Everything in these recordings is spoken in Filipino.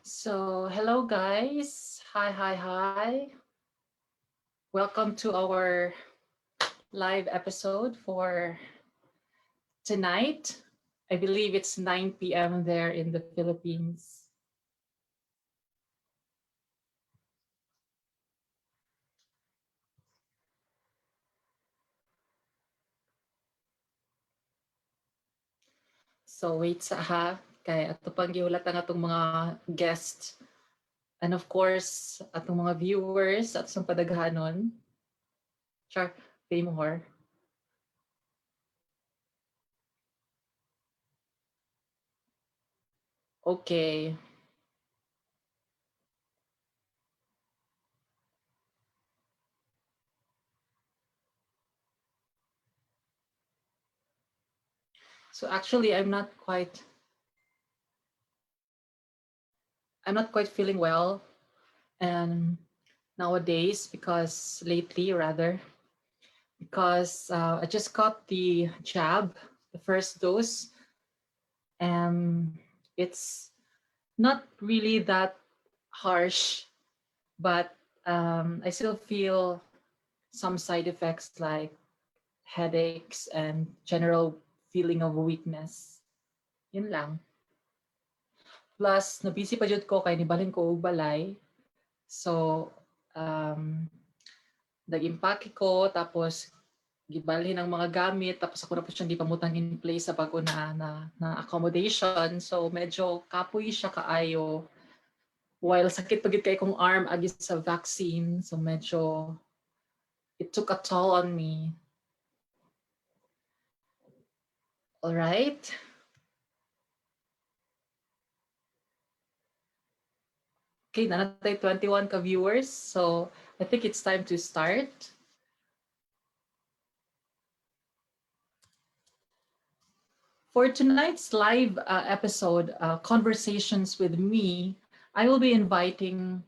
So, hello guys. Hi. Welcome to our live episode for tonight. I believe it's 9 p.m. there in the Philippines. So, wait sa ha. Kaya ato pang giulat ang atong mga guests. And of course, atong mga viewers at sa padaghanon. Char, pay more. Okay. So actually, I'm not quite feeling well, and nowadays because I just got the jab, the first dose, and it's not really that harsh, but I still feel some side effects like headaches and general feeling of weakness. Yun lang. Plus, nabisi pa jud ko kay nibalhin ko og balay. So, um, nag-impake ko, tapos gibalhin ang mga gamit, tapos ako na po siyang gipamutang in place sa bago na accommodation. So medyo kapoy siya kaayo. While sakit pagit kay kong arm agi sa vaccine, so medyo it took a toll on me. All right. Okay, nanatay 21 ka viewers. So I think it's time to start. For tonight's live episode, Conversations with Me, I will be inviting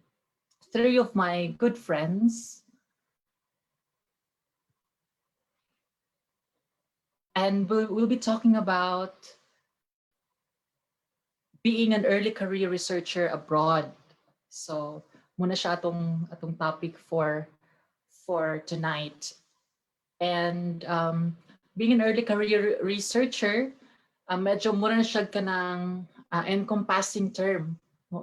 three of my good friends. And we'll be talking about being an early career researcher abroad. So, muna siya atong topic for tonight. And being an early career researcher, medyo muna na siya ka ng encompassing term.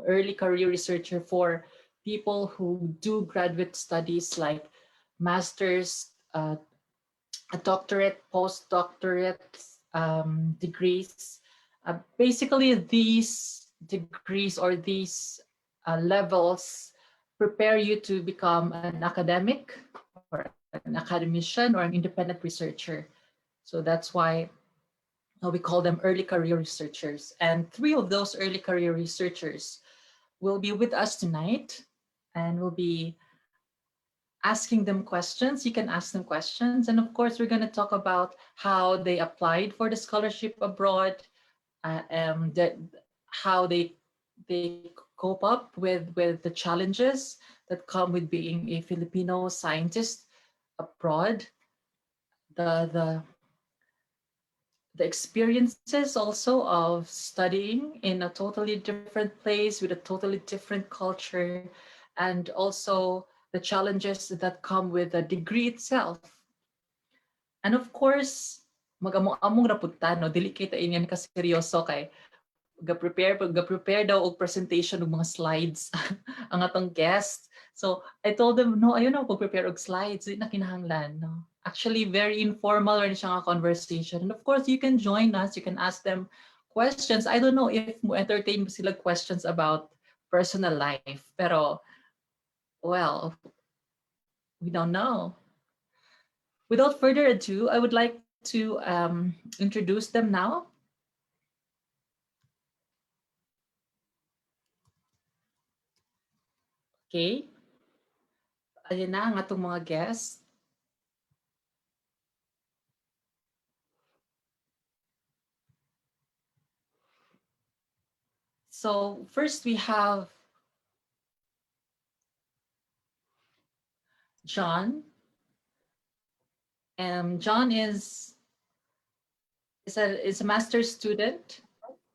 Early career researcher for people who do graduate studies like master's, a doctorate, postdoctorate degrees. Basically, these degrees or these levels prepare you to become an academic or an academician or an independent researcher. So that's why we call them early career researchers. And three of those early career researchers will be with us tonight, and we'll be asking them questions. You can ask them questions. And of course, we're going to talk about how they applied for the scholarship abroad, how they cope up with the challenges that come with being a Filipino scientist abroad, the the experiences also of studying in a totally different place with a totally different culture, and also the challenges that come with the degree itself. And of course, mag-among rapunta, no? Dili kita inyan ka seryoso kay ga-prepare daw og presentation ng mga slides ang atong guest. So I told them, no, ayun ako prepare og slides, di na kinahanglan, no. Actually, very informal rin siya nga conversation. And of course, you can join us, you can ask them questions. I don't know if mo entertain sila questions about personal life, pero well, we don't know. Without further ado, I would like to introduce them now. Okay. Ayun na ang atong mga guests. So first we have John. John is a master's student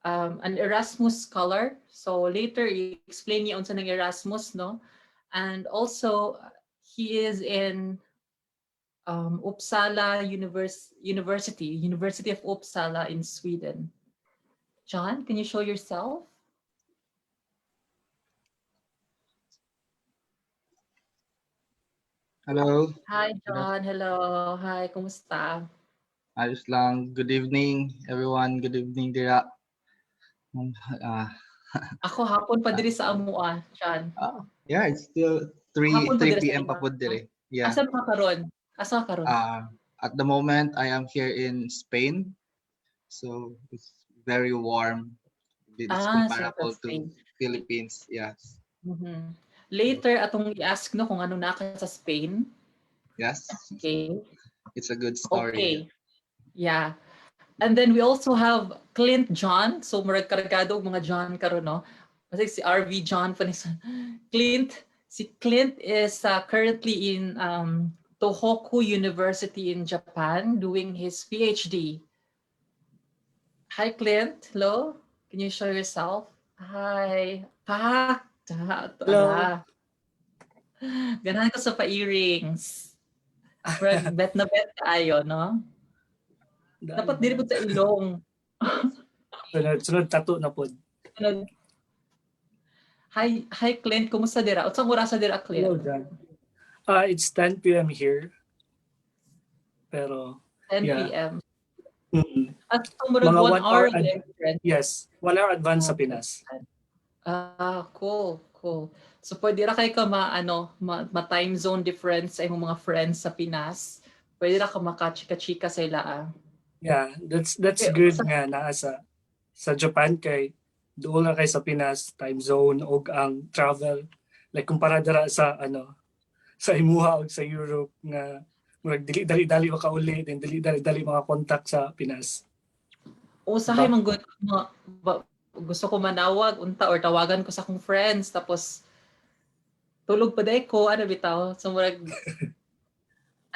an Erasmus scholar. So later, i-explain niya unsa ng Erasmus, no? And also, he is in Uppsala University of Uppsala in Sweden. John, can you show yourself? Hello. Hi, John. Hello. Hi, kumusta? Ayos lang. Good evening, everyone. Good evening, Dira. Ako hapon pa diri sa amua, John. Yeah, it's still 3 Hapon pa diri sa p.m. pa imo. po dire. Yeah. Asa ka karon? Asa ka karon? At the moment, I am here in Spain. So it's very warm. It's Central comparable to Spain. Philippines. Yes. Mhm. Later, atong i-ask no kung ano naka sa Spain. Yes. Okay. It's a good story. Okay. Yeah. And then we also have Clint John. So murag kargado og mga John karon no. Kasi si Arvie John pa ni Clint. Si Clint is currently in Tohoku University in Japan doing his PhD. Hi Clint. Hello. Can you show yourself? Hi. Hello. Ganahan ko sa pa-earrings. Bet na bet kayo, no? Dapat dili po sa ilong. Sunod tattoo na pod. Hi Clint, kumusta dira? Unsang oras dira, Clint? Hello, John. It's 10 p.m. here. Pero 10 yeah. p.m. At Mga 1 hour difference. Yes, 1 hour advance sa Pinas. Cool. So pwede ra kay ka ma-time zone difference sa imong mga friends sa Pinas. Pwede ra ka maka-chika-chika sa ila. Yeah, that's good nga naa sa Japan kay doon na kay sa Pinas time zone og ang travel like kumpara dira sa sa imuha og sa Europe nga murag dali makauli then dali maka-contact sa Pinas. Usahay man gud gusto ko manawag unta or tawagan ko sa akong friends tapos tulog pa day ko bitaw so murag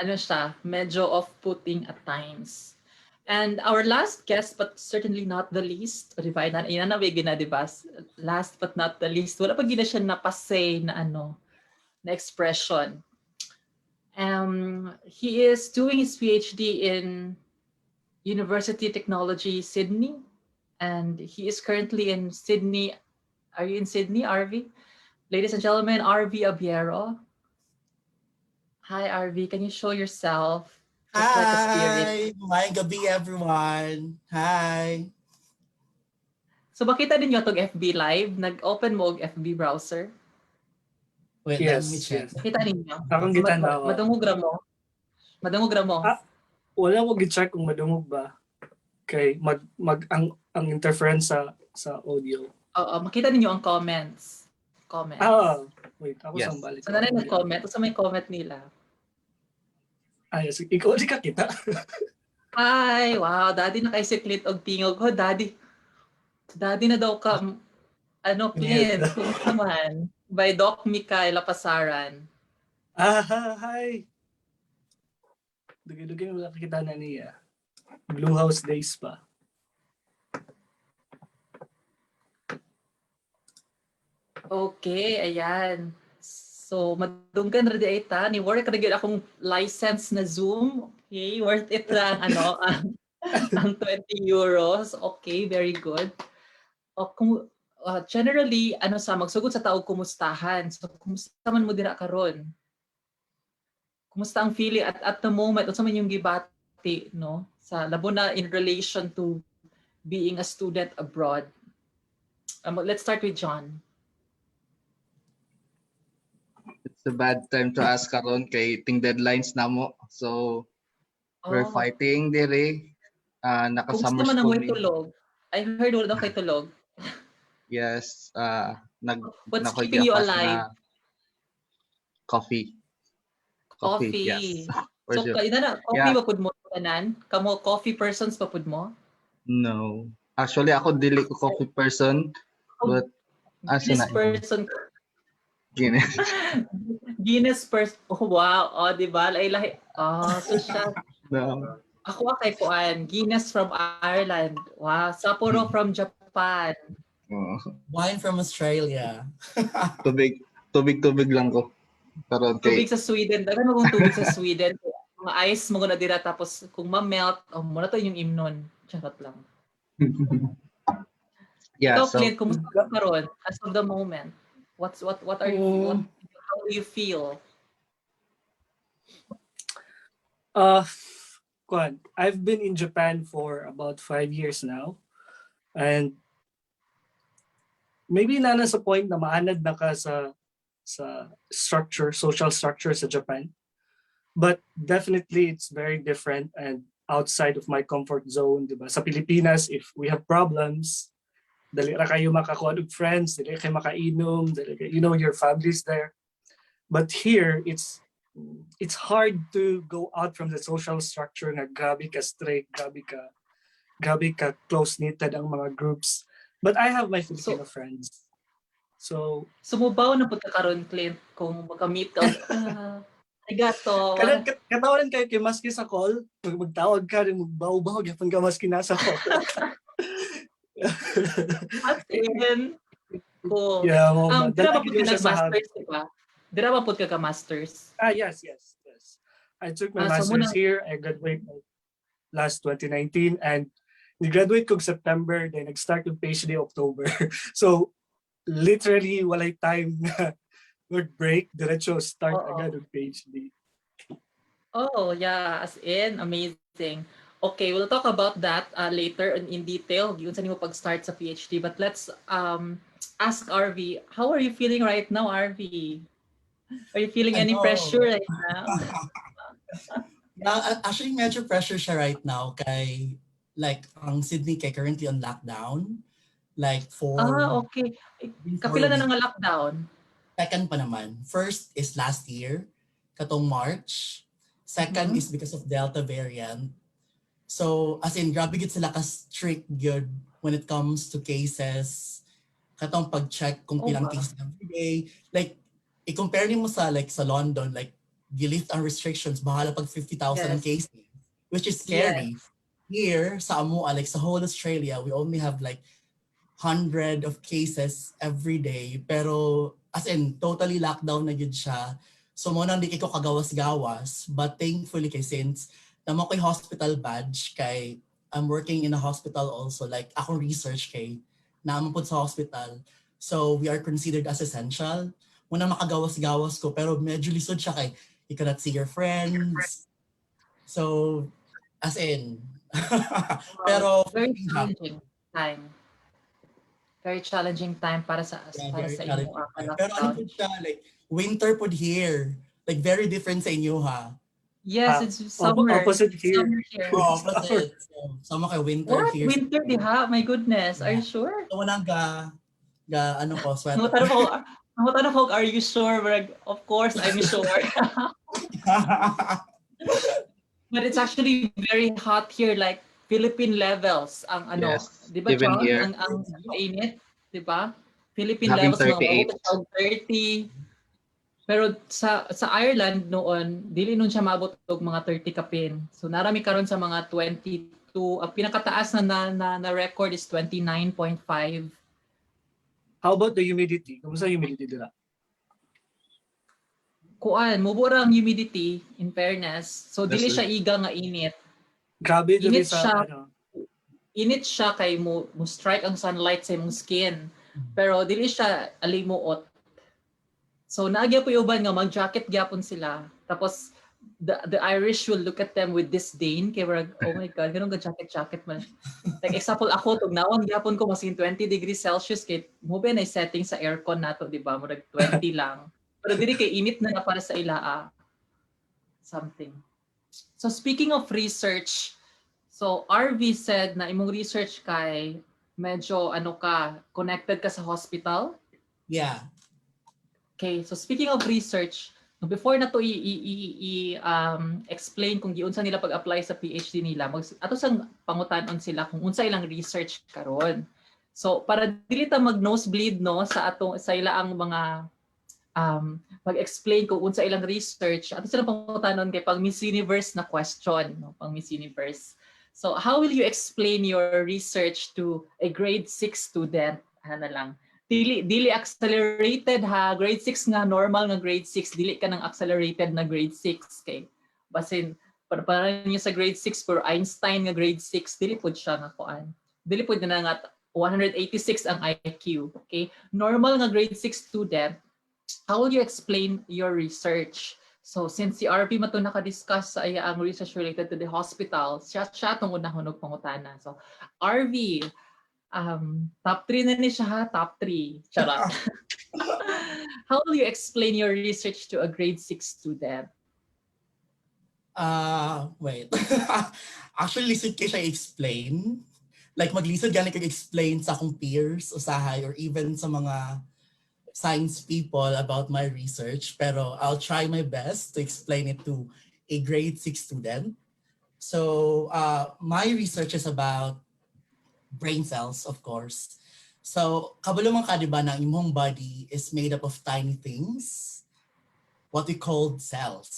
siya medyo off-putting at times. And our last guest, but certainly not the least, o diba, inanawig na, diba? Last but not the least, wala pa gina siya napasay na na expression. He is doing his PhD in University Technology, Sydney, and he is currently in Sydney. Are you in Sydney, Arvie? Ladies and gentlemen, Arvie Abiero. Hi, Arvie. Can you show yourself? Hi! May gabi, everyone. Hi! So, makita ninyo itong FB Live? Nag-open mo og FB browser? Wait, yes, let me check. Kita ninyo? Akong gitanawa. Madungog ra mo? Wala ko gi-check kung madungog ba. Kay ang interference sa audio. Oo, makita ninyo ang comments. Wait, ako Yes. sang balik. So, nanay nag-comment. So, may comment nila. Yes, ikaw di ka kita. Hi! Wow, daddy na kay si Clint og tingog. Oh, daddy. Daddy na daw ka. Clint? Kumusta naman? By Doc Mikael Lapasaran. Hi! Dugi-dugi wala kita na niya. Blue House Days pa. Okay, ayan. So, madunggan ra di ay ta. Ni work ra gyud akong license na Zoom. Okay, worth it lang ang 20 euros. Okay, very good. Generally, magsugod sa tao kumustahan. So, kumusta man mo dira karon? Kumusta ang feeling at the moment? Unsa man yung gibati, no? Sa labo na in relation to being a student abroad. Let's start with John. It's a bad time to ask karon kay ting deadlines na mo. So we're fighting dire. Naka-summer Kumusta man school. ang tulog? I heard wala daw kay tulog. Yes, What's keeping you alive? Coffee. Yes. So Sure. coffee ba pud mo tanan? Kamo coffee persons pa pud mo? No. Actually ako dili ko coffee person, but Guinness person. Guinness. Guinness person. Oh, wow. Oh, di ba? Lahi. So siya. No. Ako kay kuan, Guinness from Ireland. Wow, Sapporo from Japan. Japan. Oo. Wine from Australia. Tubig lang ko. Karon kay Tubig sa Sweden. Dagan mo kung tubig sa Sweden. Mga ice mo na dira tapos kung ma-melt, muna to yung imnon. Charot lang. yeah, Ikaw, so Clint, kumusta ka karon as of the moment? What are you how do you feel? I've been in Japan for about 5 years now. And maybe nasa point na maanad na ka sa social structure sa Japan. But definitely it's very different and outside of my comfort zone, di ba? Sa Pilipinas, if we have problems, dali ra kayo makakuha og friends, dali kayo makainom, your family's there. But here, it's hard to go out from the social structure nga grabe ka strict, grabe ka close-knitted ang mga groups. But I have my Filipino friends. So, Sumubaw na po ka karon, Clint, kung makamit ka. Arigato. Katawanan kayo kay maski sa call, magtawag ka rin, magbaw-baw, yapon ka maski nasa call. As in, cool. Yeah, Dira ba po ka nag-masters, di ba? Dira ba po ka masters? Yes. I took my So master's here. I graduated last 2019 and nag-graduate ko September, then nag-start yung PhD October. So, literally, walay time na mag-break, diretso start agad yung PhD. Oh, yeah. As in, amazing. Okay, we'll talk about that later in detail. Yun sa nimo pag-start sa PhD. But let's ask Arvie, how are you feeling right now, Arvie? Are you feeling any pressure right now? Actually, medyo pressure siya right now kay like ang Sydney kay currently on lockdown. Like Okay. Kapila na nga lockdown? Second pa naman. First is last year, katong March. Second is because of Delta variant. So, as in, grabe gid sila ka-strict good when it comes to cases. Katong pag-check kung pilang cases every day. Like, i-compare mo sa London, like, gilift ang restrictions, bahala pag 50,000 ang cases, which is scary. Yes. Here, sa Amua, like, sa whole Australia, we only have like 100 of cases every day. Pero, as in, totally lockdown na yun siya. So, mo nang di ko kagawas-gawas. But thankfully, kay since namo ko'y hospital badge, kay I'm working in a hospital also. Like, akong research kay naamon po sa hospital. So, we are considered as essential. Muna makagawas-gawas ko, pero medyo lisod siya kay you cannot see your friends. So, as in. Pero, very challenging time. Very challenging time para sa inyo. Pero ano po siya, like, winter po here. Like, very different sa inyo, ha? Yes, it's summer. Opposite here. Summer here. Opposite. So, sama kay winter What? here. Winter, di ha? My goodness. Are you sure? So, walang ano ko, sweater. Namutanong ko, are you sure? Like, of course, I'm sure. But it's actually very hot here, like Philippine levels. Ang ano, Yes, di ba, even John? here. Ang init, di ba? Philippine Having levels, mga 38. 30. Pero sa Ireland noon, dili nun siya maabot og mga 30 kapin. So narami karon sa mga 22. Ang pinakataas na record is 29.5. How about the humidity? Kumusta humidity dila? Kuan, mubura ang humidity in fairness. So dili That's siya iga nga init. Grabe dili Init sa siya. ano. Init siya kay mo strike ang sunlight sa imong skin. Pero dili siya alimuot. So naagya po yung uban nga mag-jacket gyapon sila. Tapos the Irish will look at them with disdain kay oh my god, ganun ka jacket man. Like example ako tug naon gyapon ko masin 20 degrees Celsius kay mo ba na setting sa aircon nato, di ba? Murag 20 lang. Pero dili kay init na para sa ilaa. Something. So speaking of research, so Arvie said na imong research kay medyo connected ka sa hospital. Yeah. Okay, so speaking of research, before na to explain kung giunsa nila pag-apply sa PhD nila, ato sang pangutanon sila kung unsa ilang research karon. So para dili ta mag-nosebleed no sa ilaang mga mag-explain kung unsa ilang research, ato silang pangutanon kay pag Miss Universe na question, no, pang Miss Universe. So how will you explain your research to a grade 6 student? Ano lang, dili accelerated ha, grade 6 nga, normal nga grade 6, dili ka ng accelerated na grade 6 kay basin para niyo sa grade 6 for Einstein nga grade 6, dili pud siya nga kuan. Dili pud na nga 186 ang IQ, okay? Normal nga grade 6 student, how will you explain your research? So since si Arvie mato naka-discuss sa iya ang research related to the hospital, siya tong unahon og pangutana. So Arvie, top 3 na ni siya ha, top 3. Charot. How will you explain your research to a grade 6 student? Wait. Actually, lisod kayo siya explain. Like, maglisod gani kag explain sa akong peers, usahay, or even sa mga science people about my research. Pero I'll try my best to explain it to a grade 6 student. So, my research is about brain cells, of course. So, kabalo man ka, diba, na imong body is made up of tiny things, what we call cells.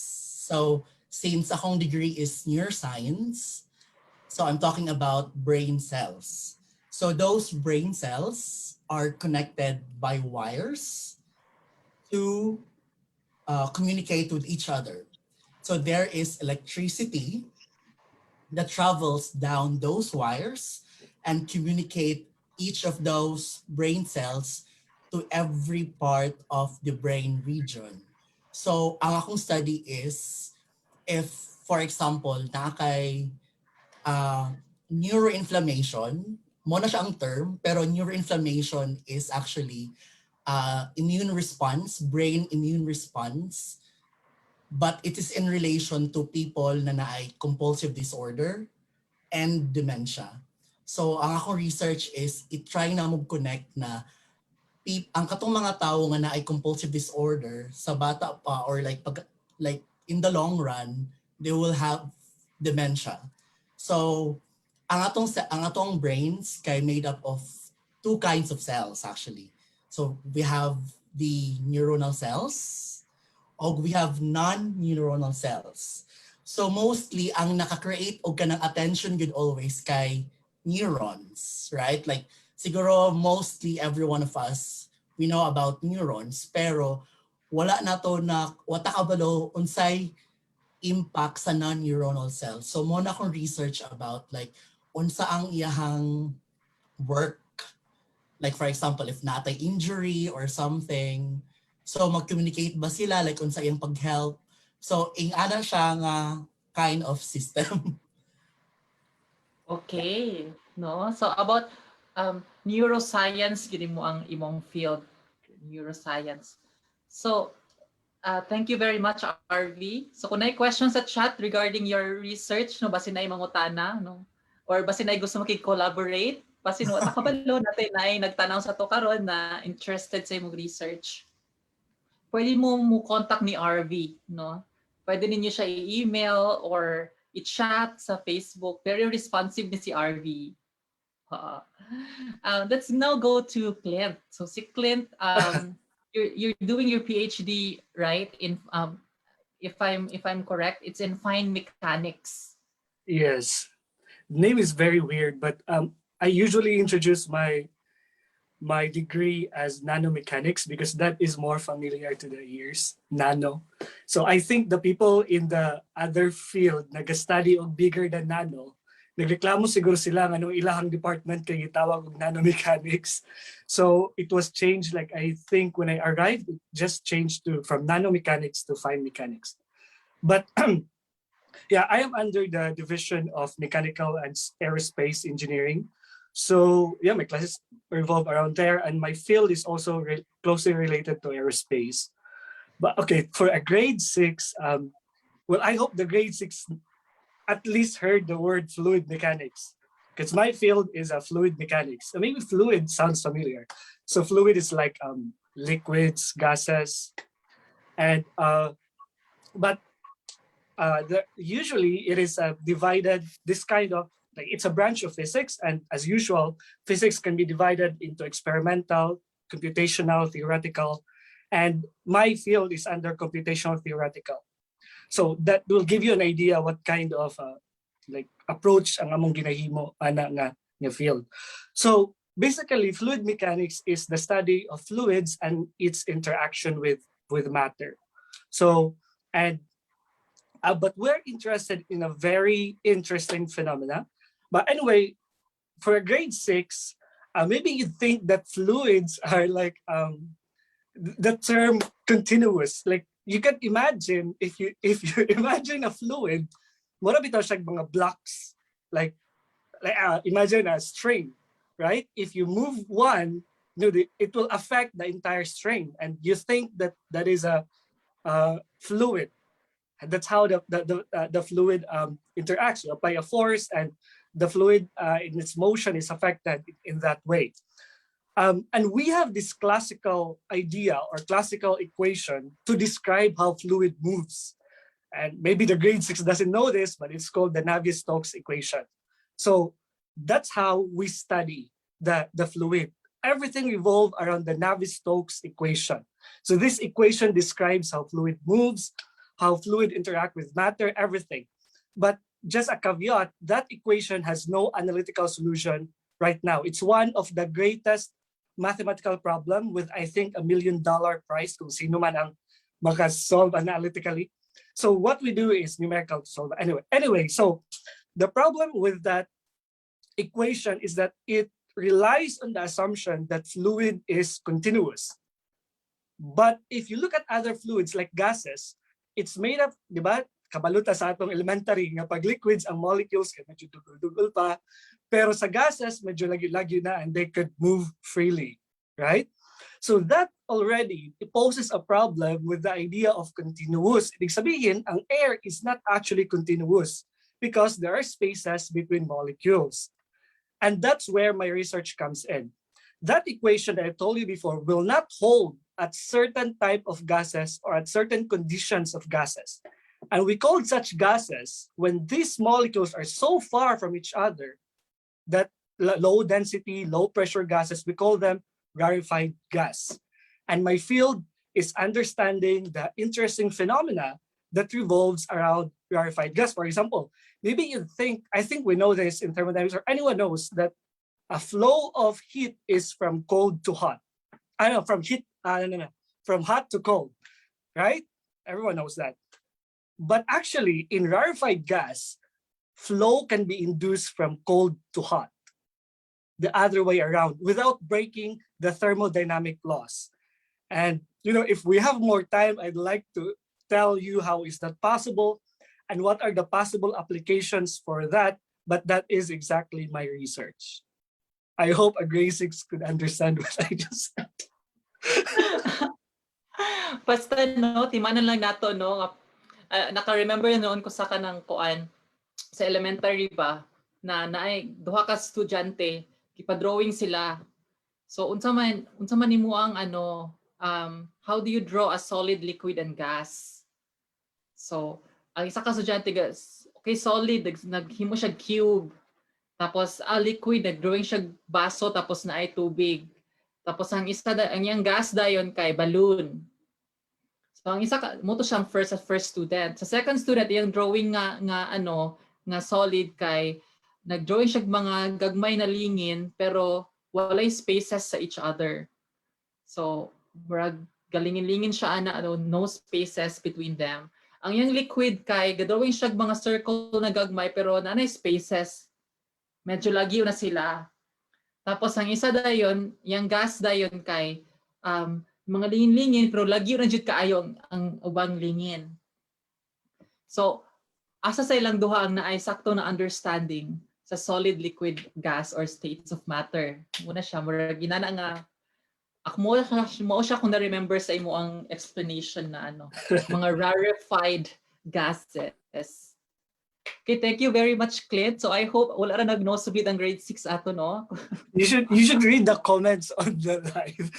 So, since akong degree is neuroscience, so I'm talking about brain cells. So those brain cells are connected by wires to communicate with each other. So there is electricity that travels down those wires and communicate each of those brain cells to every part of the brain region. So ang akong study is if, for example, nakakay neuroinflammation, mo na siya ang term, pero neuroinflammation is actually immune response, brain immune response, but it is in relation to people na naay compulsive disorder and dementia. So ang akong research is i-try na mag-connect na ang katong mga tao nga naay compulsive disorder sa bata pa or like in the long run, they will have dementia. So ang atong brains kay made up of two kinds of cells actually. So we have the neuronal cells or we have non-neuronal cells. So mostly ang naka-create og kanang attention good always kay neurons, right? Like siguro mostly every one of us we know about neurons pero wala nato na wata kabalo unsay impact sa non-neuronal cells. So mo na akong research about like unsa ang iyahang work, like for example if natay injury or something, so mag-communicate ba sila like unsa iyang pag-help, so ana siya nga kind of system. Okay, no, so about neuroscience, gini mo ang imong field, neuroscience. So thank you very much, Arvie. So kung may questions sa chat regarding your research, no, basin ay mangutana, no, or basin ay gusto makig-collaborate, basin wata kabalo natin ay nagtanaw sa to karon na interested sa imong research, pwede mo contact ni Arvie, no? Pwede ninyo siya i-email or i-chat sa Facebook. Very responsive ni si Arvie. Let's now go to Clint. So si Clint, you're doing your PhD, right? In if I'm correct, it's in Finemechanics. Yes. Name is very weird, but I usually introduce my degree as nanomechanics because that is more familiar to the ears, nano. So I think the people in the other field nag-study og bigger than nano, nagreklamo siguro sila nga nung ilahang department kay gitawag og nanomechanics. So it was changed, like I think when I arrived, it just changed from nanomechanics to Finemechanics. But yeah, I am under the division of mechanical and aerospace engineering. So yeah, my classes revolve around there, and my field is also closely related to aerospace. But okay, for a grade 6, well, I hope the grade 6 at least heard the word fluid mechanics, because my field is a fluid mechanics. Maybe fluid sounds familiar. So fluid is like liquids, gases, and usually it is divided, this kind of, like it's a branch of physics, and as usual, physics can be divided into experimental, computational, theoretical, and my field is under computational theoretical. So that will give you an idea what kind of like approach ang among ginahimo ana nga field. So basically, fluid mechanics is the study of fluids and its interaction with matter. So, but we're interested in a very interesting phenomena. But anyway, for grade 6, maybe you think that fluids are like the term continuous. Like you can imagine if you imagine a fluid, mura bitaw siya mga blocks. Like imagine a string, right? If you move one, it will affect the entire string, and you think that is a fluid. And that's how the fluid interacts. You apply a force, and the fluid in its motion is affected in that way. And we have this classical idea or classical equation to describe how fluid moves. And maybe the grade 6 doesn't know this, but it's called the Navi-Stokes equation. So that's how we study the fluid. Everything revolves around the Navi-Stokes equation. So this equation describes how fluid moves, how fluid interact with matter, everything. But just a caveat, that equation has no analytical solution right now. It's one of the greatest mathematical problem with, I think, $1 million prize kung sino man ang makasolve analytically. So what we do is numerical solve. Anyway, so the problem with that equation is that it relies on the assumption that fluid is continuous. But if you look at other fluids like gases, it's made up, di ba? Kabaluta sa atong elementary nga pag liquids ang molecules kay medyo dugol-dugol pa, pero sa gases medyo lagi-lagi na and they could move freely, right? So that already poses a problem with the idea of continuous. Ibig sabihin, ang air is not actually continuous because there are spaces between molecules. And that's where my research comes in. That equation that I told you before will not hold at certain type of gases or at certain conditions of gases. And we call such gases when these molecules are so far from each other that low density, low pressure gases, we call them rarefied gas. And my field is understanding the interesting phenomena that revolves around rarefied gas. For example, maybe you think, I think we know this in thermodynamics, or anyone knows that a flow of heat is from cold to hot. I know, from heat, from hot to cold, right? Everyone knows that. But actually, in rarefied gas, flow can be induced from cold to hot, the other way around, without breaking the thermodynamic laws. And if we have more time, I'd like to tell you how is that possible and what are the possible applications for that, but that is exactly my research. I hope a grade 6 could understand what I just said. Basta timanan lang nato naka-remember noon ko sa kanang kuan sa elementary ba na naay duha ka estudyante gipa-drawing sila. So unsa man nimo ang how do you draw a solid, liquid and gas? So ang isa ka estudyante okay, solid naghimo siya cube. Tapos liquid nagdrawing siya baso tapos naay tubig. Tapos ang yang gas dayon kay balloon. So ang isa mo to siyang first student. Sa second student yung drawing nga solid kay nagdrawing siya mga gagmay na lingin pero walay spaces sa each other. So galingin-lingin siya no spaces between them. Ang yung liquid kay gadrawing siya mga circle na gagmay pero nanay spaces. Medyo lagyo na sila. Tapos ang isa dayon, yung gas dayon kay mga lingin-lingin pero lagyo na jud kaayo ang ubang lingin. So asa sa ilang duha ang naay sakto na understanding sa solid, liquid, gas or states of matter. Muna siya mura ginana nga mo siya kung na-remember sa imo ang explanation na mga rarefied gases. Okay, thank you very much, Clint. So I hope wala ra nagnosubit ang grade 6 ato, no? You should read the comments on the live.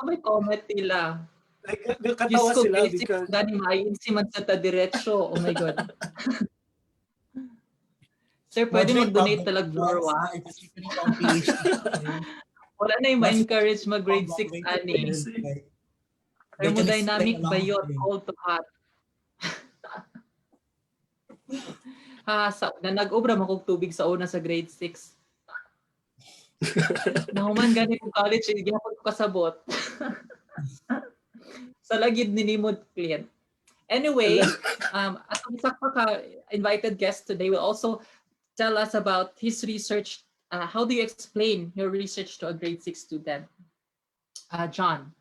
May comment nila. Like, nakatawa sila because gani maayon si man sa diretso. Oh my God. Sir, pwede mag-donate talag Vorwa. Wala na yung ma-encourage mag-grade 6 ani. Thermodynamic ba yun? Cold to hot. nag-obra man kog tubig sa una sa grade 6. Nahuman gani ko college, hindi ako kasabot. Sa lagid ni Nimod Clint. Anyway, atong isa ka invited guest today will also tell us about his research. How do you explain your research to a grade 6 student? John.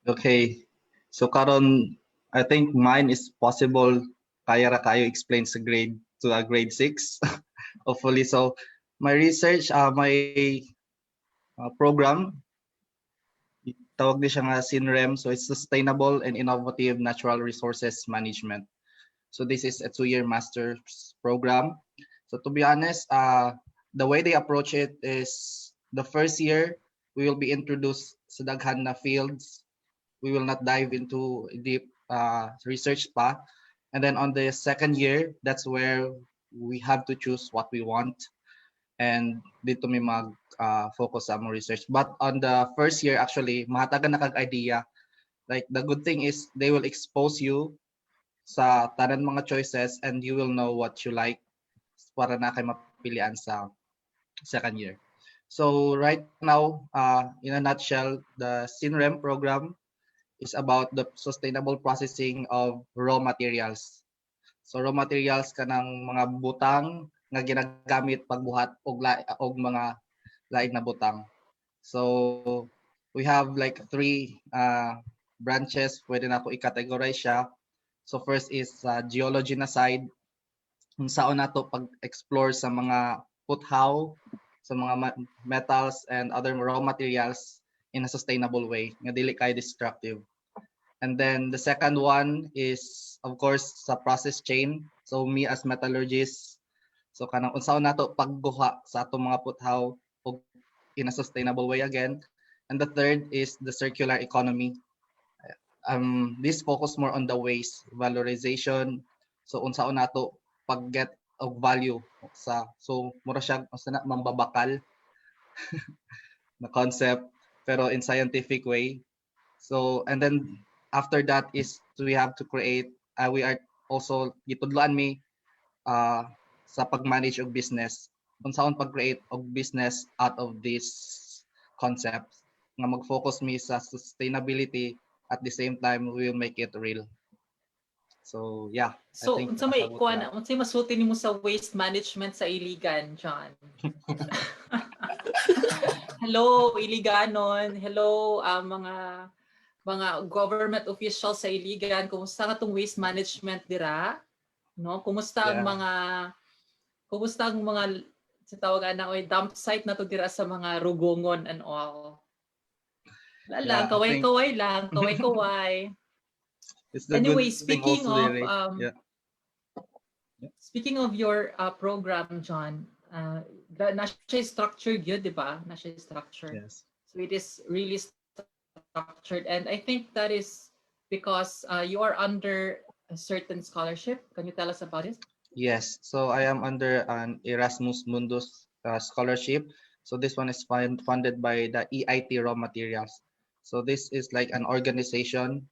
Okay. So karon I think mine is possible kaya ra kayo explain sa grade 6. Hopefully. So my research, my program, tawag di siya nga SINREM. So it's Sustainable and Innovative Natural Resources Management. So this is a 2-year master's program. So to be honest, the way they approach it is the first year we will be introduced sa daghan na fields. We will not dive into deep research pa. And then on the second year, that's where we have to choose what we want. And dito may mag-focus sa among research. But on the first year, actually, mahatagan na kag-idea. Like, the good thing is they will expose you sa tanan mga choices and you will know what you like para na kayo mapilian sa second year. So right now, in a nutshell, the SINREM program is about the sustainable processing of raw materials. So raw materials kanang mga butang nga ginagamit pagbuhat og mga laing na butang. So we have like 3 branches pwede na ako i-categorize siya. So first is geology na side, kung saan nato pag-explore sa mga puthaw, sa mga metals and other raw materials in a sustainable way nga dili kay destructive. And then the second one is of course sa process chain. So me as metallurgist, so kanang unsaon nato pagguha sa atong mga puthaw og in a sustainable way again. And the third is the circular economy. This focus more on the waste valorization. So unsaon nato pag-get of value sa, so mura siya na mambabakal na concept pero in scientific way. So and then after that is we have to create, we are also gitudloan mi sa pag-manage og business, unsaon pag-create og business out of this concepts nga mag-focus mi sa sustainability, at the same time we will make it real. So yeah, So, I think unsa may kuan, unsa masulti nimo sa waste management sa Iligan, John? Hello, Iliganon. Hello, mga government officials sa Iligan. Kumusta nga tong waste management dira? No, kumusta ang mga sa tawagan na dump site na to dira sa mga rugongon and all. Lang, kaway-kaway lang, kaway-kaway. Anyway, speaking of your program, John, na siya structured yun, di ba? Na siya structured. Yes. So it is really structured, and I think that is because you are under a certain scholarship. Can you tell us about it? Yes, so I am under an Erasmus Mundus scholarship. So this one is funded by the EIT Raw Materials. So this is like an organization,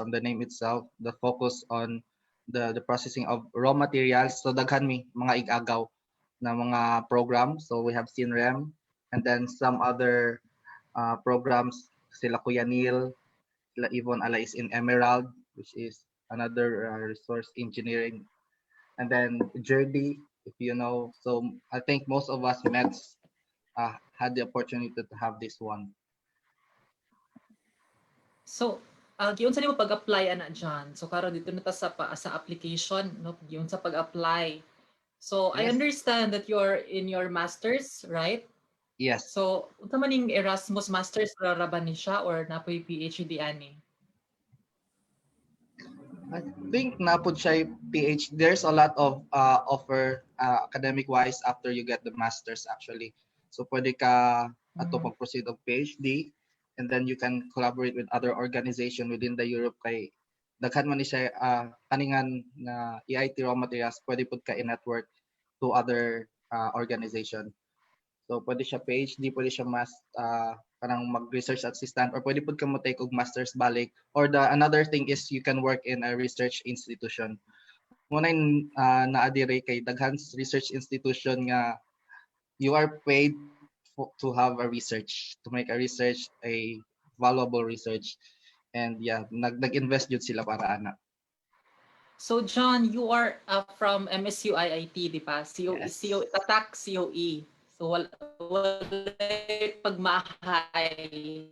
from the name itself, the focus on the processing of raw materials. So daghan mi mga igagaw na mga programs. So we have SINREM, and then some other programs, sila Kuya Neil, sila Yvonne Ala is in Emerald, which is another resource engineering. And then Jerdy, if you know. So I think most of us Mets had the opportunity to have this one. So, giyon sa nimo pag-apply ana John. So karon dito na ta sa application, no? Giyon sa pag-apply. So Yes. I understand that you're in your masters, right? Yes. So unsa man ning Erasmus masters ra ba ni siya or napoy PhD ani? I think napod siya PhD. There's a lot of offer academic wise after you get the masters actually. So pwede ka ato pag-proceed of PhD, and then you can collaborate with other organization within the Europe kay daghan man ni siya kaningan na EIT Raw Materials, pwede pud ka i-network to other organization. So pwede siya PhD, pwede siya kanang mag-research assistant, or pwede pud ka mo take og masters balik, or the another thing is you can work in a research institution muna na-adire kay daghang research institution nga you are paid to have a research, to make a research a valuable research. And yeah, nag-invest jud sila para ana. So John, you are from MSU IIT, di ba? Yes. Tatak COE. So wala pagmahay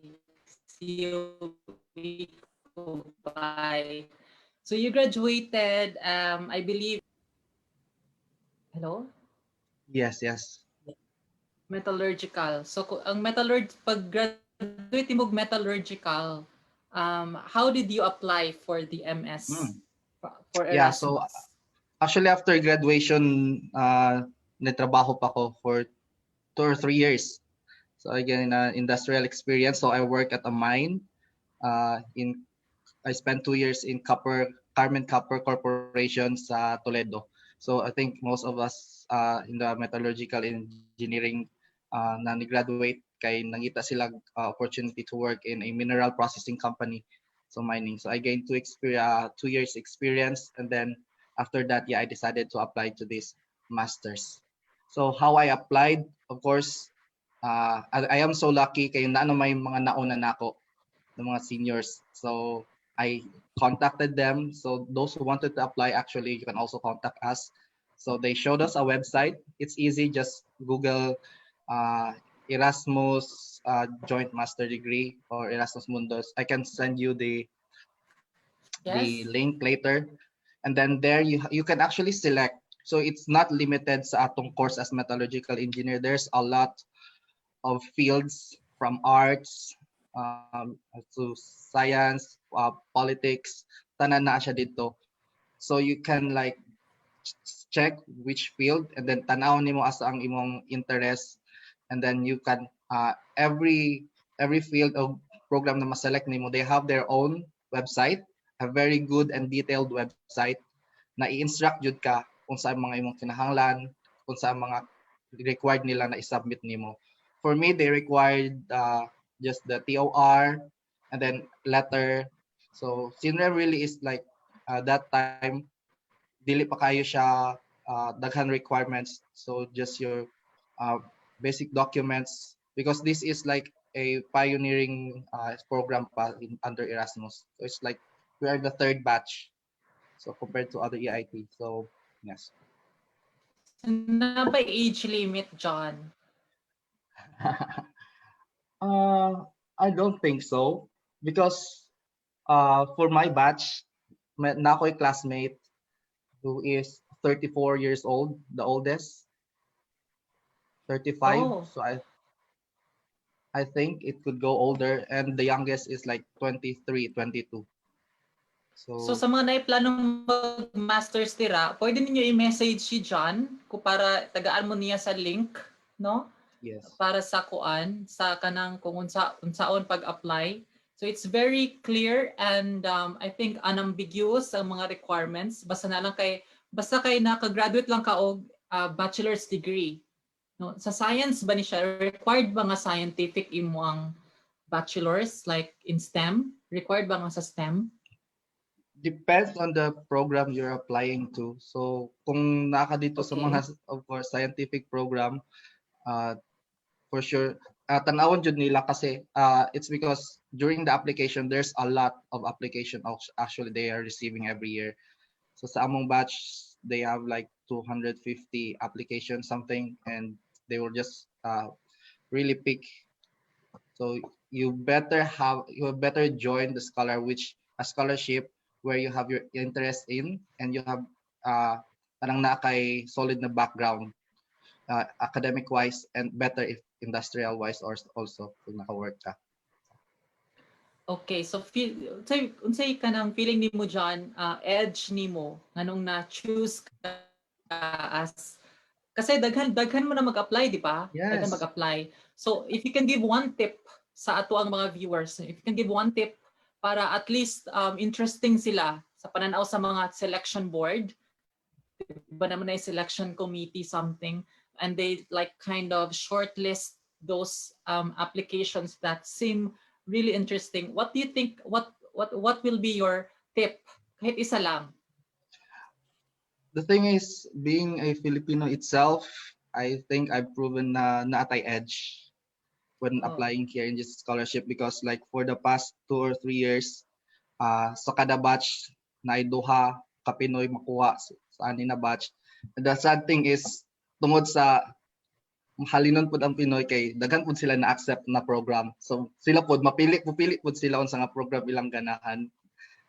COE by. So you graduated, I believe. Hello? Yes, yes. Metallurgical. So ang pag graduate mo metallurgical, how did you apply for the MS for Yeah, so Erasmus? actually after graduation, nagtrabaho pa ako for 2 or 3 years. So again, industrial experience. So I work at a mine. I spent 2 years in Carmen Copper Corporation sa Toledo. So I think most of us in the metallurgical engineering na graduate kay nangita sila opportunity to work in a mineral processing company. So mining. So I gained 2 years experience, and then after that, yeah, I decided to apply to this masters. So how I applied, of course, I am so lucky kay naano may mga nauna na ako ng mga seniors. So I contacted them. So those who wanted to apply, actually, you can also contact us. So they showed us a website. It's easy. Just Google Erasmus Joint Master Degree or Erasmus Mundus. I can send you the Yes. link later. And then there you can actually select. So it's not limited sa atong course as metallurgical engineer. There's a lot of fields from arts to science, politics, tanan na siya dito. So you can like check which field and then tanaw nimo asa ang imong interest, and then you can every field of program na ma-select nimo, they have their own website, a very good and detailed website na i-instruct jud ka kung sa mga imong kinahanglan, kung sa mga required nila na i-submit nimo. For me, they required just the TOR and then letter. So senior really is like that time dili pa kayo siya daghan requirements. So just your basic documents, because this is like a pioneering program pa under Erasmus. So it's like we are the third batch. So compared to other EIT. So yes. Na ba age limit, John? I don't think so, because for my batch, na ako'y classmate who is 34 years old, the oldest, 35. Oh. So I think it could go older, and the youngest is like 23, 22. So sa mga naiplanong mag-masters tira, pwede ninyo i-message si John kung para tagaan mo niya sa link, no? Yes. Para sa kuan, sa kanang kung unsaon pag-apply. So it's very clear and I think unambiguous ang mga requirements. Basta kay naka-graduate lang ka og bachelor's degree. No, sa science ba ni siya required ba nga scientific imo ang bachelor's like in STEM? Required ba nga sa STEM? Depends on the program you're applying to. So kung naka dito sa mga of course scientific program, for sure tanawon jud nila kasi it's because during the application there's a lot of application actually they are receiving every year. So sa among batch they have like 250 applications something, and they will just really pick. So you better join the scholarship where you have your interest in and you have parang na kay solid na background academic wise, and better if industrial wise or also kung naka-work ka. Okay, so unsay kanang feeling nimo John, edge nimo nganong na-choose ka as kasi daghan mo na mag-apply, di ba? Yes. Daghan mag-apply. So if you can give one tip sa ato ang mga viewers, if you can give one tip para at least interesting sila sa pananaw sa mga selection board, ba naman na selection committee something, and they like kind of shortlist those applications that seem really interesting. What do you think? What will be your tip? Kahit isa lang. The thing is, being a Filipino itself, I think I've proven na naatay edge when Oh. applying here in this scholarship because like for the past 2 or 3 years, sa kada batch na duha ka Pinoy makuha sa ani na batch. The sad thing is tungod sa halinon pud ang Pinoy kay daghan pud sila na-accept na program. So sila pud pupili pud sila unsa nga program ilang ganahan.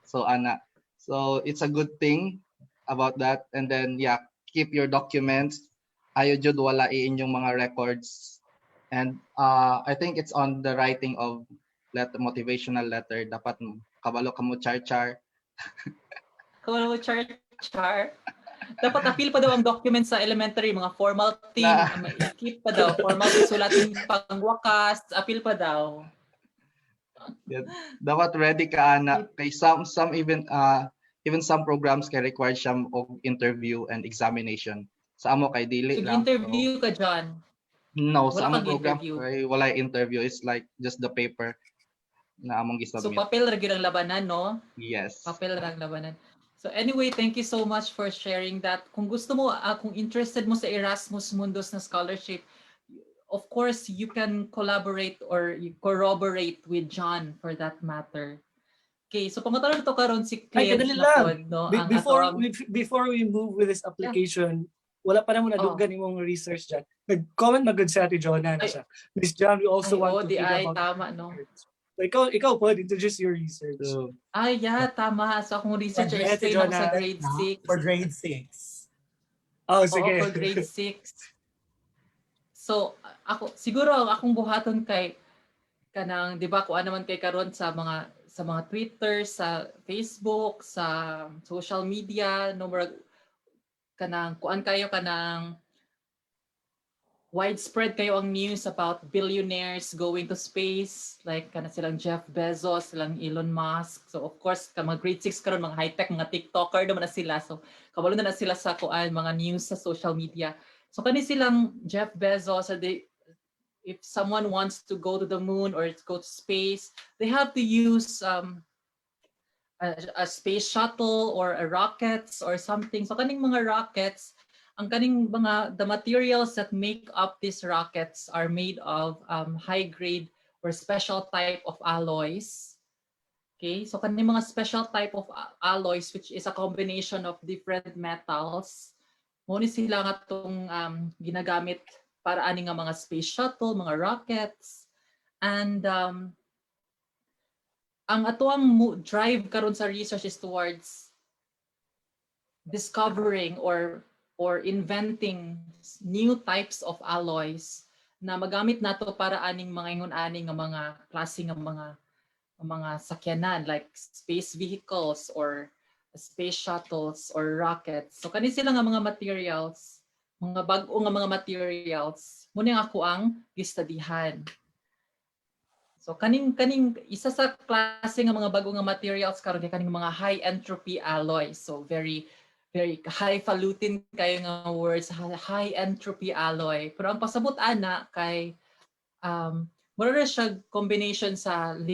So ana. So it's a good thing about that. And then yeah, keep your documents. Ayo jud wala inyong mga records. And I think it's on the writing of motivational letter. Dapat kabalo ka mo char-char. Kung char. Dapat appeal pa daw ang document sa elementary, mga formal thing, i-keep pa daw, formal sulatin pangwakas, appeal pa daw. Yeah, dapat ready ka ana kay some even some programs can require some of interview and examination. Sa amo kay dili So, lang. interview ka dyan. No, Wala sa among kang program interview. ay wala interview. It's like just the paper na among So, gi-submit. papel ra gyud ang labanan, no? Yes. Papel ra ang labanan. So anyway, thank you so much for sharing that. Kung gusto mo, kung interested mo sa Erasmus Mundus na scholarship, of course, you can collaborate or you corroborate with John for that matter. Okay, so pangatanong to karon si Ay, Clint kadali na lang. pod, no? Ang Before we move with this application, wala pa naman nadugan imong research dyan. Nag-comment magod sa Ate Jonah na siya. Miss John, we also want to hear about tama, no? research. So, ikaw po, introduce your research. So, Yeah, tama. So akong research, Ate explain ako sa Jonah, grade 6. For grade 6. Oh, Oo, sige. for grade 6. So, siguro ang akong buhaton kay kanang, 'di ba, kuan naman kay karon sa mga Twitter, sa Facebook, sa social media, no more kanang kuan kayo kanang widespread kayo ang news about billionaires going to space, like kana silang Jeff Bezos, silang Elon Musk. So of course, mga grade 6 karon mga high-tech, mga TikToker naman na sila. So kabalo na sila sa kuan mga news sa social media. So kani silang Jeff Bezos, if someone wants to go to the moon or go to space, they have to use a space shuttle or a rockets or something. So kaning mga rockets, ang kaning the materials that make up these rockets are made of high grade or special type of alloys. Okay, so kaning mga special type of alloys, which is a combination of different metals, mo ni sila nga tong ginagamit para ani nga mga space shuttle, mga rockets. And ang atuang drive karon sa research is towards discovering or inventing new types of alloys na magamit nato para aning mga ingon-aning nga mga klase nga mga sakyanan like space vehicles or space shuttles or rockets. So kani sila nga mga materials, mga bag-o nga mga materials, muna nga ako ang gistudihan. So kaning isa sa klase nga mga bago nga materials karon kay kaning mga high entropy alloys. So very highfalutin kayo nga words, high entropy alloy. Pero ang pasabot ana kay mura siya combination sa 5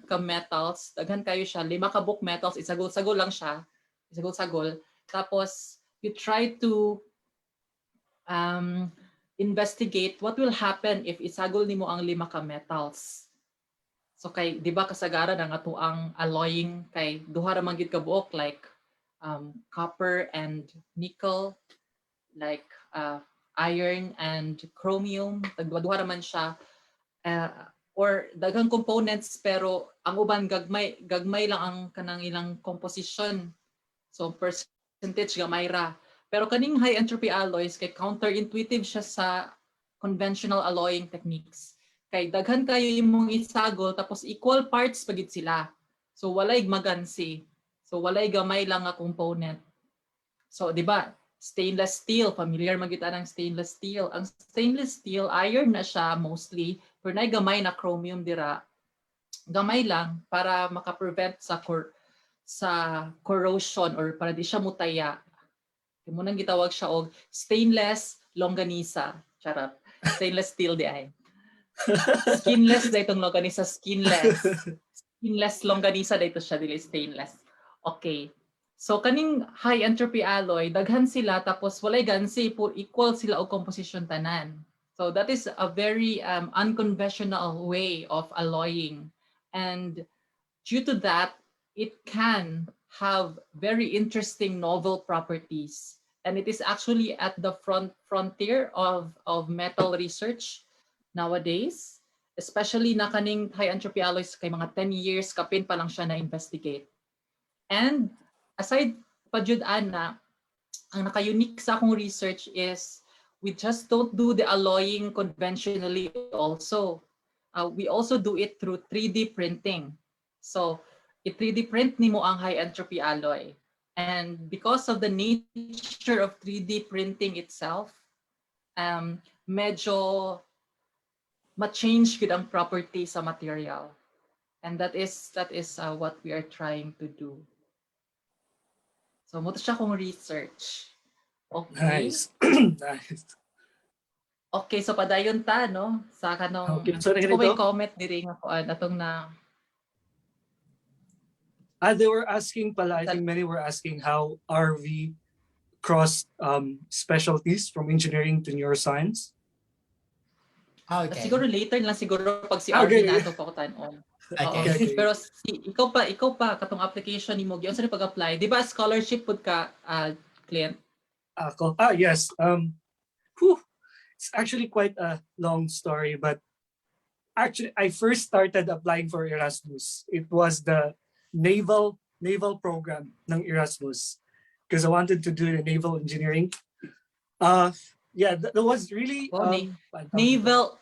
ka metals. Daghan kayo siya, 5 ka bulk metals, isagol-sagol lang siya. Isagol-sagol. Tapos you try to investigate what will happen if isagol nimo ang 5 ka metals. So kay di ba kasagaran ang ato ang alloying kay duha ra man gid ka buok like copper and nickel, like iron and chromium, duha ra man siya, or daghang components pero ang uban gagmay lang ang kanang ilang composition. So percentage gamay ra. Pero kaning high entropy alloys kay counterintuitive siya sa conventional alloying techniques. Kay daghan kayo imong isagol tapos equal parts pagid sila. So walay magansi. So walay gamay lang nga component. So di ba? Stainless steel, familiar magita ng stainless steel. Ang stainless steel iron na siya mostly, pero nay gamay na chromium dira. Gamay lang para maka-prevent sa corrosion or para di siya mutaya. Kaya mo nang gitawag siya og stainless longganisa. Charot. Stainless steel di ay. Skinless da itong longganisa, skinless. Skinless longganisa dito siya, dili stainless. Okay. So kaning high entropy alloy, daghan sila tapos walay gansi, equal sila og composition tanan. So that is a very unconventional way of alloying. And due to that, it can have very interesting novel properties. And it is actually at the frontier of metal research nowadays, especially na kaning high entropy alloys kay mga 10 years kapin pa lang siya na-investigate. And aside pa jud ana, ang naka-unique sa akong research is we just don't do the alloying conventionally also. We also do it through 3D printing. So, i-3D print nimo ang high entropy alloy. And because of the nature of 3D printing itself, medyo ma-change gud ang property sa material. And that is what we are trying to do. So, mo siya kong research. Okay. Nice. Nice. Okay, so padayon ta, no? Sa kanong, Okay, so ko may ganito? comment diri nga kuan atong na They were asking pala, I think many were asking how Arvie crossed specialties from engineering to neuroscience. Okay. siguro later lang siguro pag si Okay. Arvie na ato pakutan-on. Oo. Okay. Pero ikaw pa katong application nimo gyud sa pag-apply, di ba scholarship pud ka Clint? Yes. It's actually quite a long story, but actually I first started applying for Erasmus. It was the naval program ng Erasmus because I wanted to do the naval engineering. That was really Wow,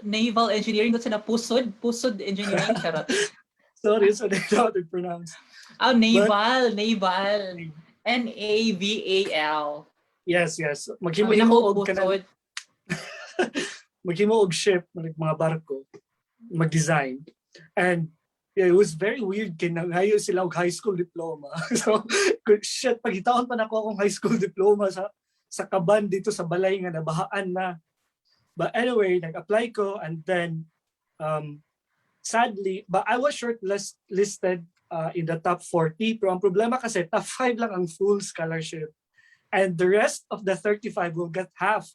naval engineering ko na pusod engineering charot. Sorry, so they know how to pronounce. Naval. Naval. Yes. Maghimo og pusod. Maghimo og ship, mga barko, mag-design. And it was very weird kay nangayo sila og high school diploma. So, shit, pagitaon pa na ako akong high school diploma sa kaban dito sa balay nga nabahaan na. But anyway, nag-apply ko and then sadly, but I was shortlisted in the top 40. Pero ang problema kasi top 5 lang ang full scholarship. And the rest of the 35 will get half.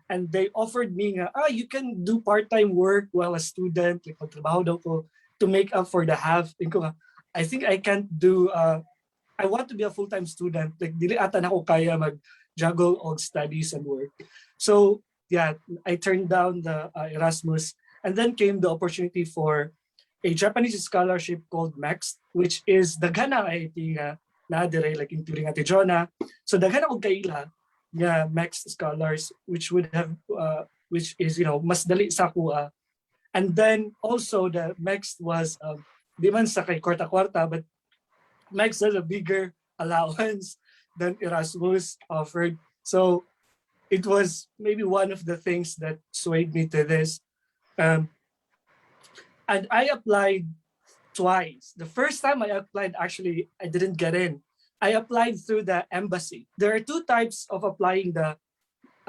And they offered me nga, you can do part-time work while a student, like magtrabaho daw ko to make up for the half. And ko nga, I think I can't do, I want to be a full-time student. Like, dili ata na ko kaya mag-juggle all studies and work. So, yeah, I turned down the Erasmus. And then came the opportunity for a Japanese scholarship called MEX, which is daghana I think na dire, like including Ate Jonah. So daghana og kaila nga MEX scholars which would have which is mas dali sa kuha. And then also the MEX was di man sa kay kwarta-kwarta, but MEX has a bigger allowance than Erasmus offered. So it was maybe one of the things that swayed me to this. And I applied twice. The first time I applied, actually, I didn't get in. I applied through the embassy. There are two types of applying a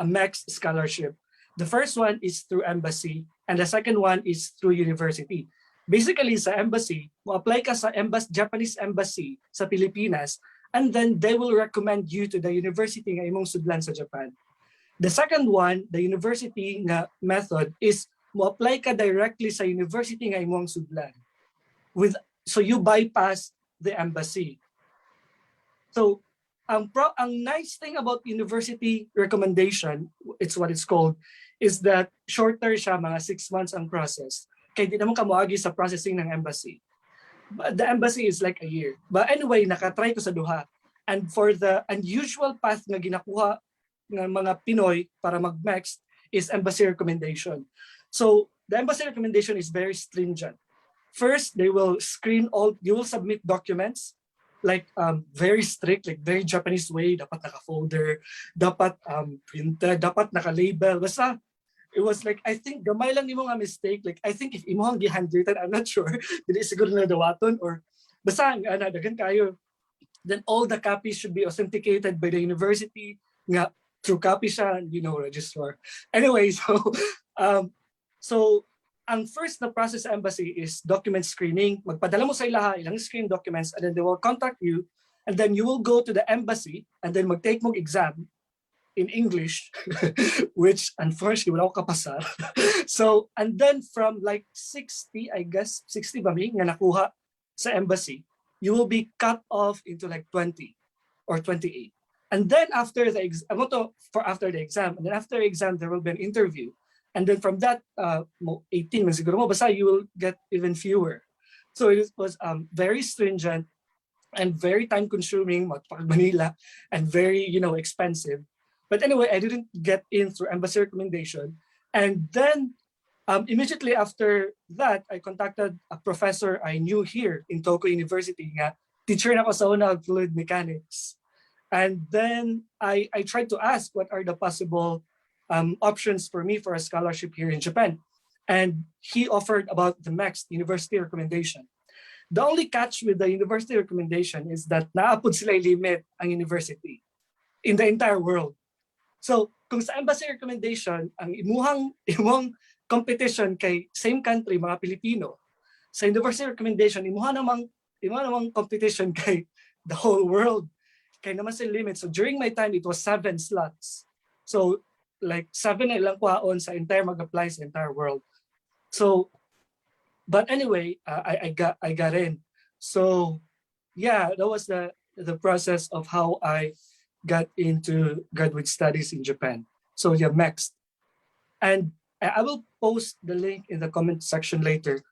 MEX scholarship. The first one is through embassy, and the second one is through university. Basically, sa embassy, mo-apply ka sa Japanese embassy sa Pilipinas, and then they will recommend you to the university nga imong sudlan sa Japan. The second one, the university nga method, is mo-apply ka directly sa university nga imong sudlan. So you bypass the embassy. So ang nice thing about university recommendation, it's what it's called, is that shorter siya, mga 6 months ang process. Kaya di naman ka moagi sa processing ng embassy. But the embassy is like a year. But anyway, nakatry ko sa duha. And for the unusual path nga ginakuha ng mga Pinoy para mag-MEX is embassy recommendation. So the embassy recommendation is very stringent. First, they will screen you will submit documents like very strict, like very Japanese way, dapat naka-folder, dapat printed, dapat naka-label. Basta, it was like, I think, gamay lang nimo nga mistake. Like, I think if imo ang gi-handwritten, I'm not sure, dili siguro na dawaton, or basta, dagan kayo. Then all the copies should be authenticated by the university, nga, through copy siya, registrar. Anyway, so, ang first na process sa embassy is document screening. Magpadala mo sa ilang screen documents, and then they will contact you, and then you will go to the embassy and then mag-take mong exam in English, which unfortunately wala ko kapasa. So, and then from like 60, I guess, 60 ba mi, nga nakuha sa embassy, you will be cut off into like 20 or 28. And then after the exam, after the exam, and then after the exam, there will be an interview. And then from that 18, man siguro mo, basta you will get even fewer. So it was very stringent and very time consuming, Manila, and very, expensive. But anyway, I didn't get in through embassy recommendation. And then immediately after that, I contacted a professor I knew here in Tohoku University. Nga, teacher na ko sa una of fluid mechanics. And then I tried to ask what are the possible options for me for a scholarship here in Japan. And he offered about the next university recommendation. The only catch with the university recommendation is that naapod sila limit ang university in the entire world. So, kung sa embassy recommendation, ang imuhang competition kay same country, mga Pilipino, sa university recommendation, imuha namang competition kay the whole world, kay naman sa limit. So, during my time, it was 7 slots. So, like 7 na ilang kuhaon sa entire mag-apply sa entire world. So, but anyway, I got in. So, yeah, that was the process of how I got into graduate studies in Japan. So yeah, next. And I will post the link in the comment section later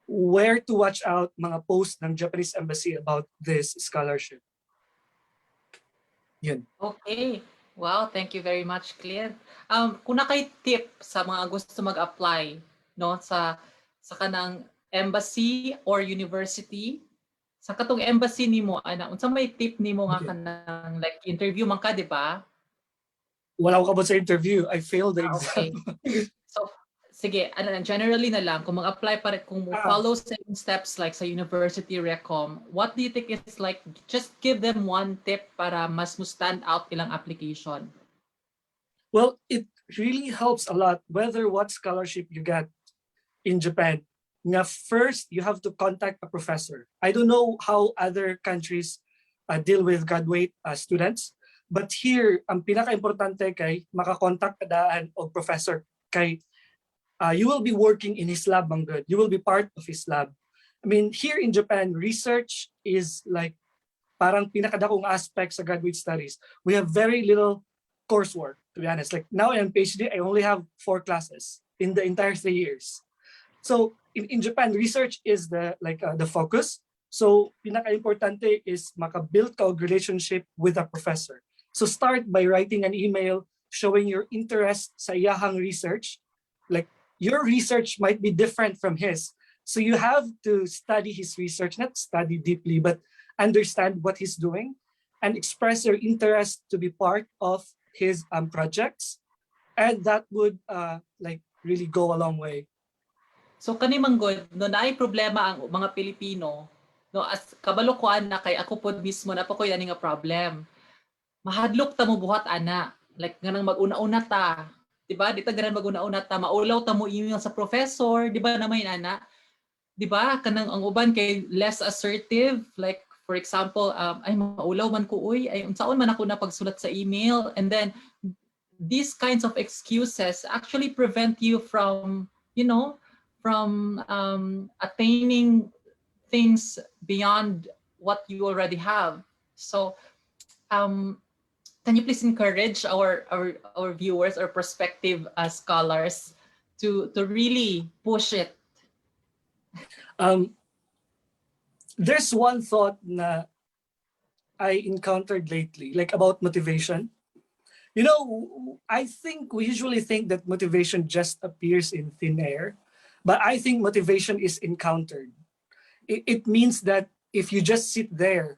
where to watch out mga posts ng Japanese Embassy about this scholarship. Yun. Okay. Wow, thank you very much, Clint. Kung na kay tip sa mga gusto mag-apply no sa kanang embassy or university, sa katong embassy nimo ana unsa may tip nimo nga kanang like interview man ka, di ba? Wala ko kabot sa interview. I failed the exam. Okay. So sige, generally na lang kung mag-apply pa kung follow same steps like sa university recom, what do you think is like just give them one tip para mas mo stand out ilang application? Well, it really helps a lot whether what scholarship you get in Japan. Nga first, you have to contact a professor. I don't know how other countries deal with graduate students, but here, ang pinaka-importante kay makakontakt kadaan o professor kay you will be working in his lab, manggod. You will be part of his lab. I mean, here in Japan, research is like parang pinakadakong aspect sa graduate studies. We have very little coursework, to be honest. Like now in PhD, I only have 4 classes in the entire 3 years. So in Japan, research is the focus. So pinaka-importante is maka-build ka og relationship with a professor. So start by writing an email showing your interest sa iyahang research. Like your research might be different from his. So you have to study his research, not study deeply, but understand what he's doing and express your interest to be part of his projects. And that would really go a long way. So kani manggod no naay problema ang mga Pilipino no as kabalo ko ana kay ako pod mismo na pa ko yani nga problem. Mahadlok ta mo buhat ana like nganang mag-una-una ta, di ba? Di ta ganan mag-una-una ta, maulaw ta mo email sa professor, di ba naman ana? Di ba kanang ang uban kay less assertive like for example ay maulaw man ko uy ay unsaon man ako na pagsulat sa email, and then these kinds of excuses actually prevent you from attaining things beyond what you already have. So can you please encourage our viewers or prospective scholars to really push it? There's one thought na I encountered lately, like about motivation. I think we usually think that motivation just appears in thin air, but I think motivation is encountered. It means that if you just sit there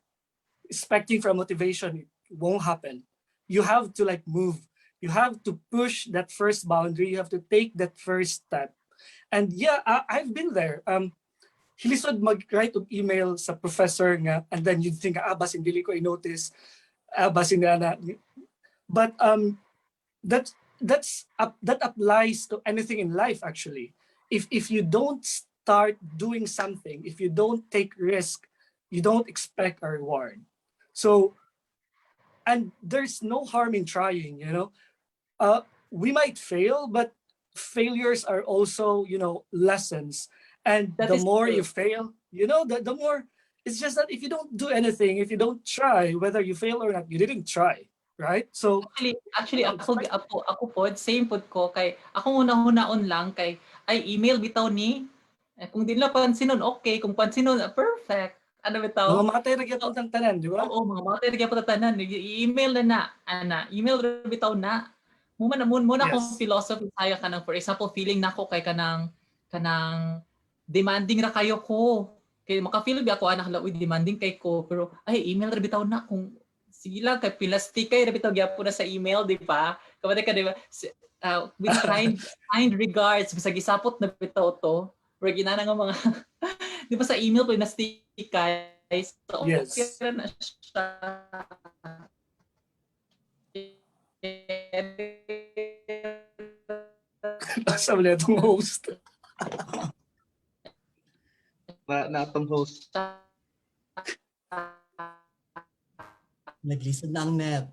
expecting for motivation, it won't happen. You have to move. You have to push that first boundary. You have to take that first step. And yeah, I've been there. Hilisod mag-write of email sa professor nga, and then you'd think, basin dili ko i-notice, basin na. But that applies to anything in life actually. If you don't start doing something, if you don't take risk, you don't expect a reward. So, and there's no harm in trying, you know. We might fail, but failures are also, you know, lessons. And That the is more you true. fail, you know, the more, it's just that if you don't do anything, if you don't try, whether you fail or not, you didn't try, right? So, Actually it's like, ako pod same pod ko kay ako una-hunaon lang kay ay email bitaw ni kung di nila pansinon okay kung pansinon perfect ano bitaw. mga matay na gyapon tang tanan, di ba? Oo, mga mga talaga po tatanan. I-email na na. Ana, email ra bitaw na. Muna akong Yes. philosophy saya ka ng, for example, feeling nako kay kanang demanding ra kayo ko. Kay maka-feel ba ako anak laoy demanding kay ko pero ay email ra bitaw na kung sige lang kay pilastik kay ra bitaw gyapon na sa email, di ba? Kapag ka di ba with kind regards bisag gisapot na bitaw to. Or ginana nga mga di ba sa email pilastik kay so okay Yes. na siya. Sa wala itong host. Na atong host. Naglisod na ang net.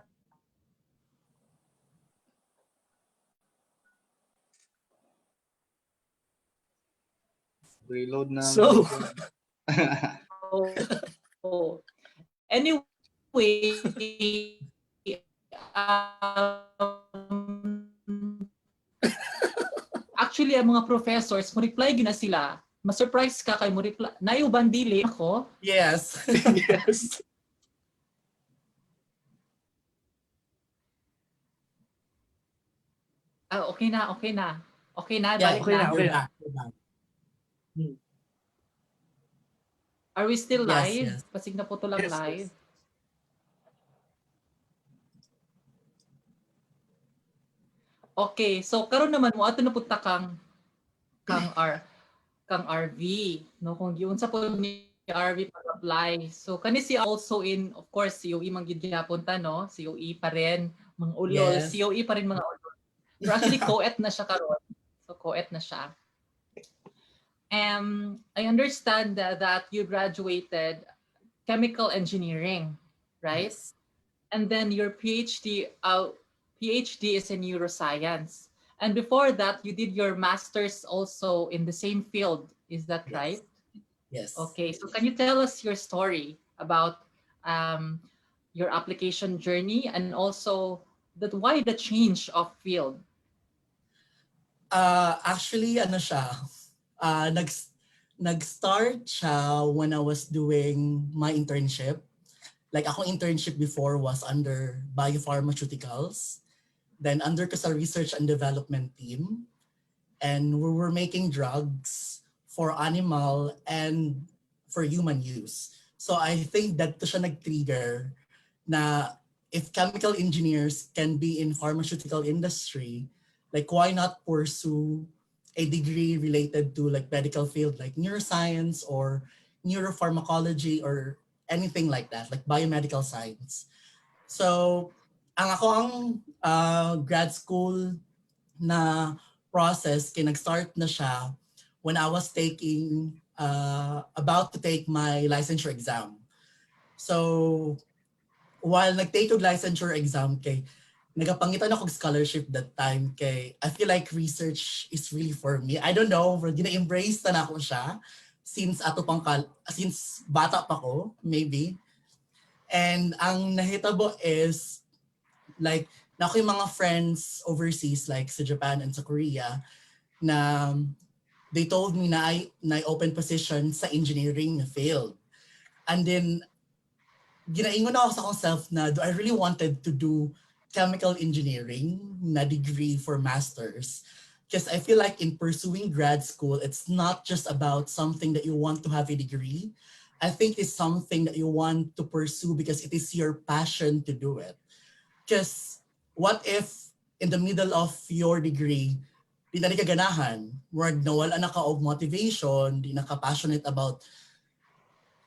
Reload na. So, Anyway, actually ang mga professors mo reply gyud na sila. Ma-surprise ka kay mo reply. Nayuban dili ako. Yes. yes. Okay na. Okay na, Yeah, balik okay na, na. okay we're na. back. We're back. Are we still Yes, live? yes. Pasig na po to lang Yes, live. yes. Okay, so karon naman mo ato na punta kang Arvie, no, kung yun sa po ni Arvie pag-apply. So kani si also in, of course, COE man gid punta, no? COE pa rin mga ulol, Yes. COE pa rin mga ulol. Pero actually co-ed na siya karon. So co-ed na siya. I understand that you graduated chemical engineering, right? Yes. And then your PhD is in neuroscience. And before that, you did your master's also in the same field. Is that Yes. right? Yes. Okay. So can you tell us your story about your application journey and also why the change of field? Actually, ano siya, nag-start siya when I was doing my internship. Like akong internship before was under biopharmaceuticals. Then under ko sa research and development team. And we were making drugs for animal and for human use. So I think that to siya nag-trigger na if chemical engineers can be in pharmaceutical industry, like why not pursue a degree related to like medical field like neuroscience or neuropharmacology or anything like that, like biomedical science. So ang grad school na process, nag-start na siya when I was about to take my licensure exam. So while nag-take og licensure exam kay nagapangitan ako og scholarship that time kay I feel like research is really for me. I don't know, pero gina-embrace na ako siya since since bata pa ko, maybe. And ang nahitabo is like na ako yung mga friends overseas like sa Japan and sa Korea na they told me na I open position sa engineering field. And then ginaingon ako sa akong self na do I really wanted to do chemical engineering na degree for masters? Because I feel like in pursuing grad school, it's not just about something that you want to have a degree. I think it's something that you want to pursue because it is your passion to do it. Because what if in the middle of your degree, di na ka ganahan, word nawala na ka og motivation, di na ka passionate about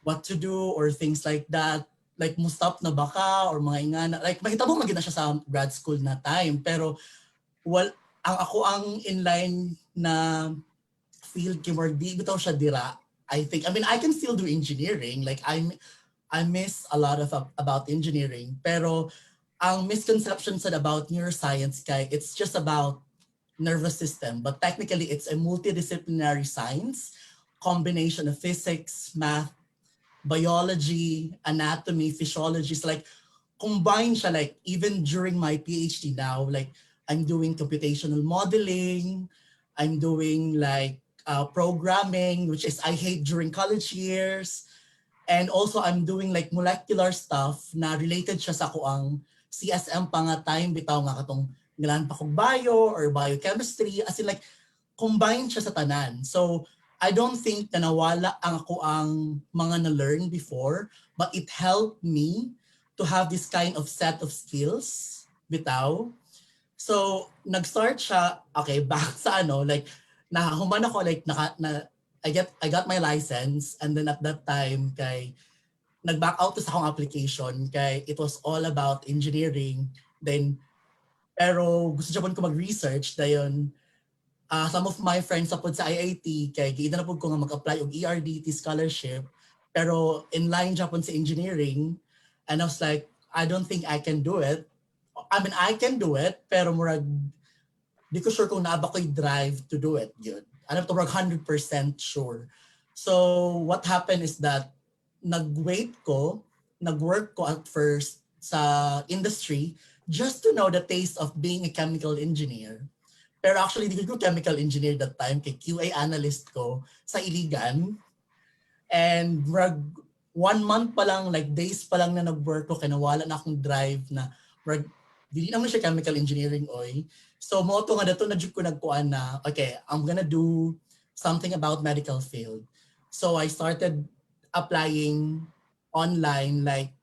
what to do or things like that. Like, mo-stop na ba ka or mga ingana. Like, mahitabo magina siya sa grad school na time. Pero, ang inline na field keyword, di bitaw siya dira. I think, I mean, I can still do engineering. Like, I miss a lot of about engineering. Pero ang misconception said about neuroscience kay it's just about nervous system, but technically it's a multidisciplinary science, combination of physics, math, biology, anatomy, physiology. So like combine siya, like even during my PhD now, like I'm doing computational modeling, I'm doing like programming, which is I hate during college years. And also I'm doing like molecular stuff na related siya sa kuang CSM pa nga time bitaw nga katong ngalan pa kog bio or biochemistry, as in like combined siya sa tanan. So I don't think na nawala ang ako ang mga na-learn before, but it helped me to have this kind of set of skills bitaw. So nag-start siya, okay, back sa like nahuman ako, like I got my license, and then at that time kay nag-back out sa akong application kay it was all about engineering. Then pero gusto Japan ko mag-research dayon. Some of my friends sa pod sa IIT kay giida na pud ko nga mag-apply og ERDT scholarship, pero in line Japan sa engineering, and I was like, I don't think I can do it. I mean, I can do it, pero murag di ko sure kung naaba ko'y drive to do it yun. Ano to, murag 100% sure. So what happened is that nag-work ko at first sa industry just to know the taste of being a chemical engineer. Pero actually, di ko chemical engineer that time, kay QA analyst ko sa Iligan. And 1 month pa lang, like days pa lang na nag-work ko, kaya nawala na akong drive na, hindi naman siya chemical engineering, oy. So, moto nga dato na dyan ko nagkuhan na, okay, I'm gonna do something about medical field. So, I started applying online, like,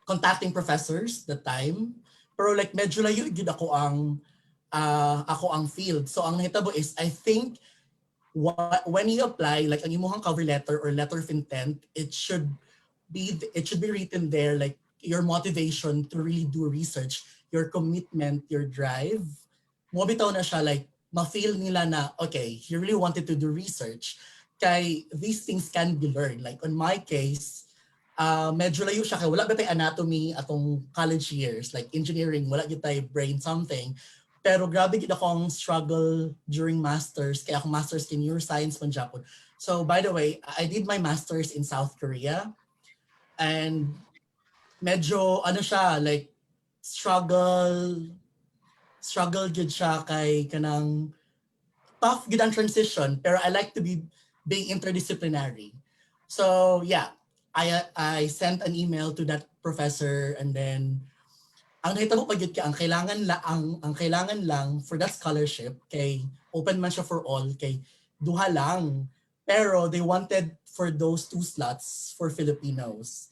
contacting professors that time. Pero like, medyo layo yun ako ang field. So, ang nahitabo is, I think, when you apply, like, ang imuhang cover letter or letter of intent, it should be written there, like, your motivation to really do research, your commitment, your drive. Mo bitaw na siya, like, ma-feel nila na, okay, he really wanted to do research. Kay these things can be learned. Like, on my case, medyo layo siya, kay wala ba tayo anatomy atong college years, like engineering, wala gyud tayo brain something. Pero grabe gid akong struggle during masters, kaya akong masters in neuroscience man Japon. So by the way, I did my masters in South Korea, and medyo siya, like struggle gid siya kay kanang tough gid ang transition, pero I like to be being interdisciplinary. So yeah, I sent an email to that professor, and then ang nahitabo pa gyud kay ang kailangan lang for that scholarship kay open man siya for all, kay duha lang, pero they wanted for those 2 slots for Filipinos.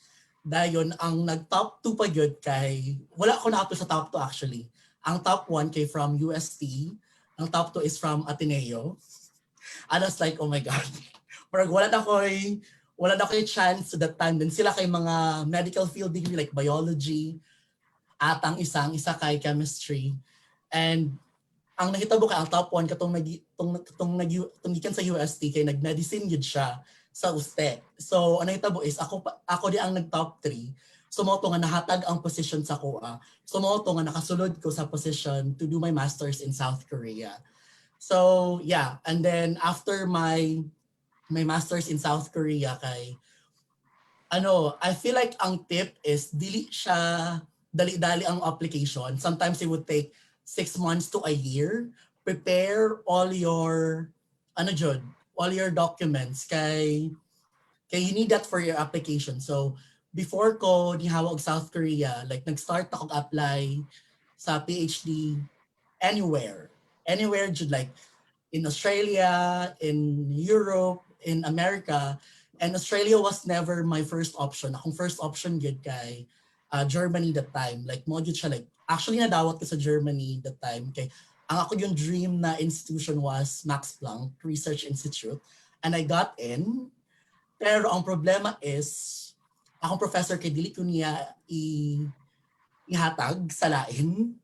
Dayon ang nag-top 2 pa gyud kay wala ko na ato sa top 2 actually. Ang top 1 kay from UST, ang top 2 is from Ateneo. And I was like, oh my God. Parang wala na ko'y chance at that time. Then sila kay mga medical field degree like biology, at ang isa kay chemistry. And ang nakita ko kay ang top 1 katong gikan sa UST kay nag-medicine yun siya sa UST. So ang nakita ko is ako di ang nag-top 3. So mo to nga nahatag ang position sa kuha. So mo to nga nakasulod ko sa position to do my masters in South Korea. So yeah, and then after my masters in South Korea kay I feel like ang tip is dili siya dali-dali ang application. Sometimes it would take 6 months to a year. Prepare all your all your documents kay you need that for your application. So before ko nihawag South Korea, like nag-start ako apply sa PhD anywhere jud, like in Australia, in Europe, in America. And Australia was never my first option. Akong first option gid kay Germany that time. Like mo gid siya, like actually nadawat ko sa Germany that time kay ang ako yung dream na institution was Max Planck Research Institute, and I got in. Pero ang problema is akong professor kay dili ko niya ihatag sa lain.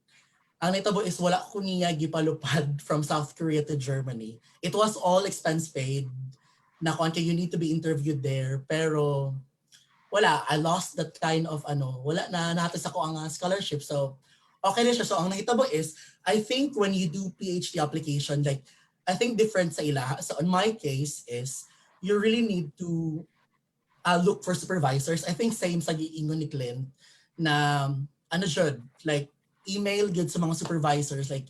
Ang nitabo is wala ko niya gipalupad from South Korea to Germany. It was all expense paid. Na kung you need to be interviewed there, pero wala, I lost that kind of wala na natis ako ang scholarship. So okay na siya. So ang nahitabo is, I think when you do PhD application, like I think different sa ila. So in my case is, you really need to look for supervisors. I think same sa giingon ni Clint na like email good sa mga supervisors, like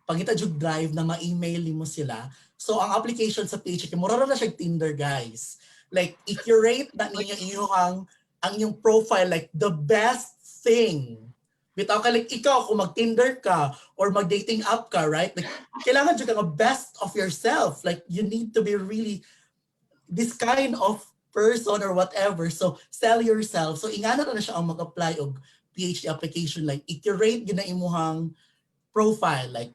pagita jud drive na ma-email mo sila. So ang application sa PhD mura na siya Tinder, guys. Like if you rate na ninyo ang inyong profile like the best thing. Bitaw ka like ikaw kung mag-Tinder ka or mag-dating app ka, right? Like kailangan jud ka best of yourself. Like you need to be really this kind of person or whatever. So sell yourself. So ingana na siya ang mag-apply og PhD application, like i-curate yun na imuhang profile, like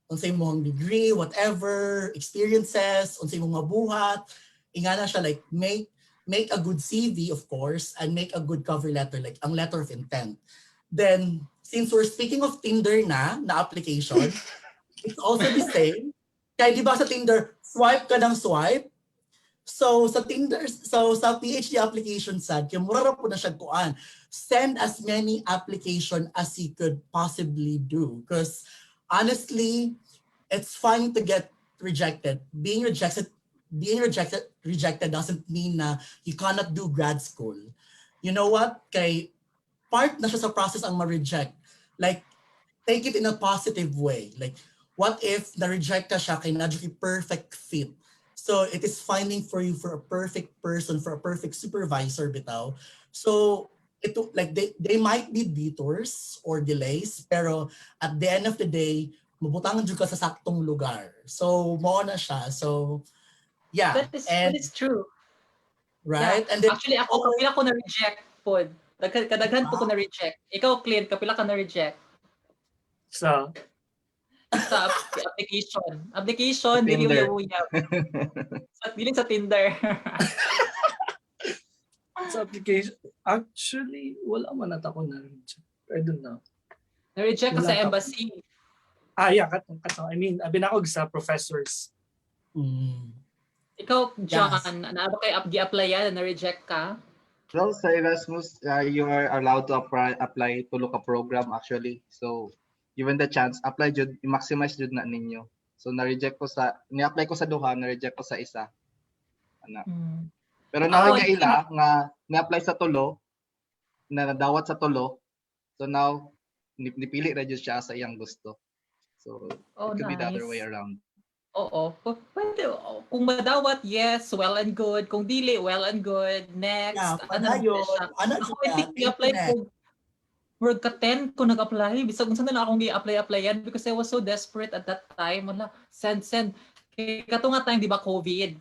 unsay imong degree, whatever, experiences, unsay imong mabuhat. Ingana siya like make a good CV, of course, and make a good cover letter, like ang letter of intent. Then since we're speaking of Tinder na application, it's also the same. Kaya di ba sa Tinder, swipe ka ng swipe. So sa Tinder, so sa PhD application sad, kaya mura ra po na siya kuan. Send as many application as you could possibly do. Because honestly, it's fine to get rejected. Being rejected doesn't mean na you cannot do grad school. You know what? Kay part na siya sa process ang ma-reject. Like, take it in a positive way. Like, what if na-reject ka siya kay na-di perfect fit? So it is finding for you for a perfect person, for a perfect supervisor bitaw. So it like they might be detours or delays, pero at the end of the day, mabutangan jud ka sa saktong lugar. So mo na siya. So yeah, that is true. Right? Yeah. And then Actually ako kapila ko na reject pod. Kadaghan po ko na reject. Ikaw Clint, kapila ka na reject Sa sa application dili Tinder. uyab. Dili sa Tinder. sa application, actually, wala man at ako na I don't know. Na-reject ka Wala sa ka. embassy. Yeah, katong. I mean, binakog sa professors. Ikaw, John, Yes. naano kay gi-applyan na na-reject ka? Well, sa Erasmus, you are allowed to apply to look a program actually. So, given the chance, apply jud, i-maximize jud na ninyo. So, ni-apply ko sa duha, na-reject ko sa isa. Ana. Pero Ako, nga ila nga ni-apply sa tulo, na nadawat sa tulo. So now, nipili na jud siya sa iyang gusto. So, it could be the other way around. Oo. Pwede, kung madawat, yes, well and good. Kung dili, well and good. Next. Yeah, Ano na siya? Ako, I think i-apply ko. Word ka 10 ko nag-apply. Bisag kung saan na akong i-applyan because I was so desperate at that time. Wala, send. Kaya katong nga time, di ba, COVID?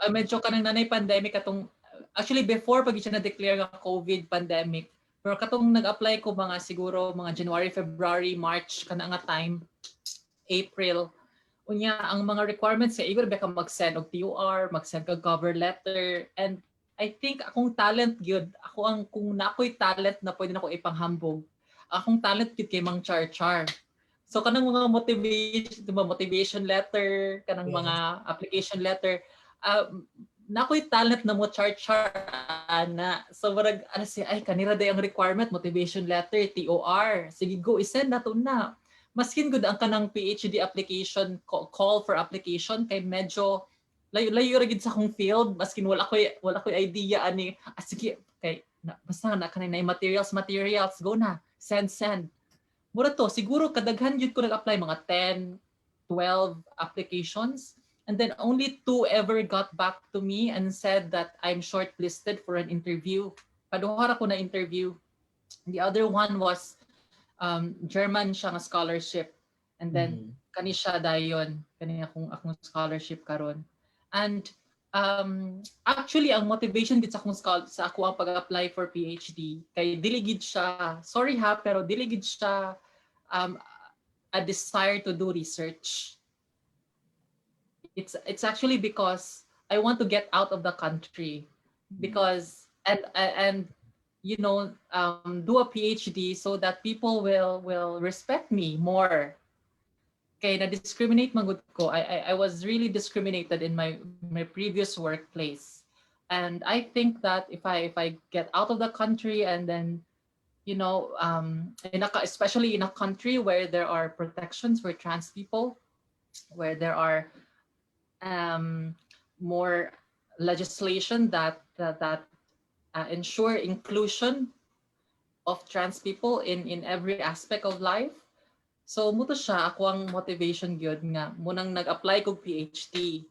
Medyo kanang nanay pandemic katong actually before pag siya na-declare nga COVID pandemic, pero katong nag-apply ko siguro mga January, February, March kana nga time, April. Unya ang mga requirements sa igor beka mag-send og TOR, mag-send og cover letter, and I think akong talent gyud, kung nakoy talent na pwede nako ipanghambog. Akong talent gyud kay Mang Char. So kanang mga motivation letter, kanang mga application letter, nakoy talent na mo Char na. So barag ay kanira day ang requirement, motivation letter, TOR. Sige go isend nato na. Maskin gud ang kanang PhD application call for application kay medyo layo ra gid sa akong field, maskin wala koy idea ani. Sige kay basta na kanay materials go na. Send. Mura to, siguro kadaghan yun ko nag-apply mga 10, 12 applications. And then only 2 ever got back to me and said that I'm shortlisted for an interview. Paduhara ko na interview. The other one was German siya nga scholarship. And then kani siya dayon, kani akong scholarship karon. And actually ang motivation gid sa ako ang pag-apply for PhD kay dili gid siya, sorry ha, pero dili gid siya a desire to do research. It's actually because I want to get out of the country because and you know do a PhD so that people will respect me more. Kay na-discriminate magud ko. I was really discriminated in my previous workplace. And I think that if I get out of the country and then, you know, especially in a country where there are protections for trans people, where there are more legislation that ensure inclusion of trans people in every aspect of life. So muto siya ako ang motivation gyud nga munang nag-apply kog PhD.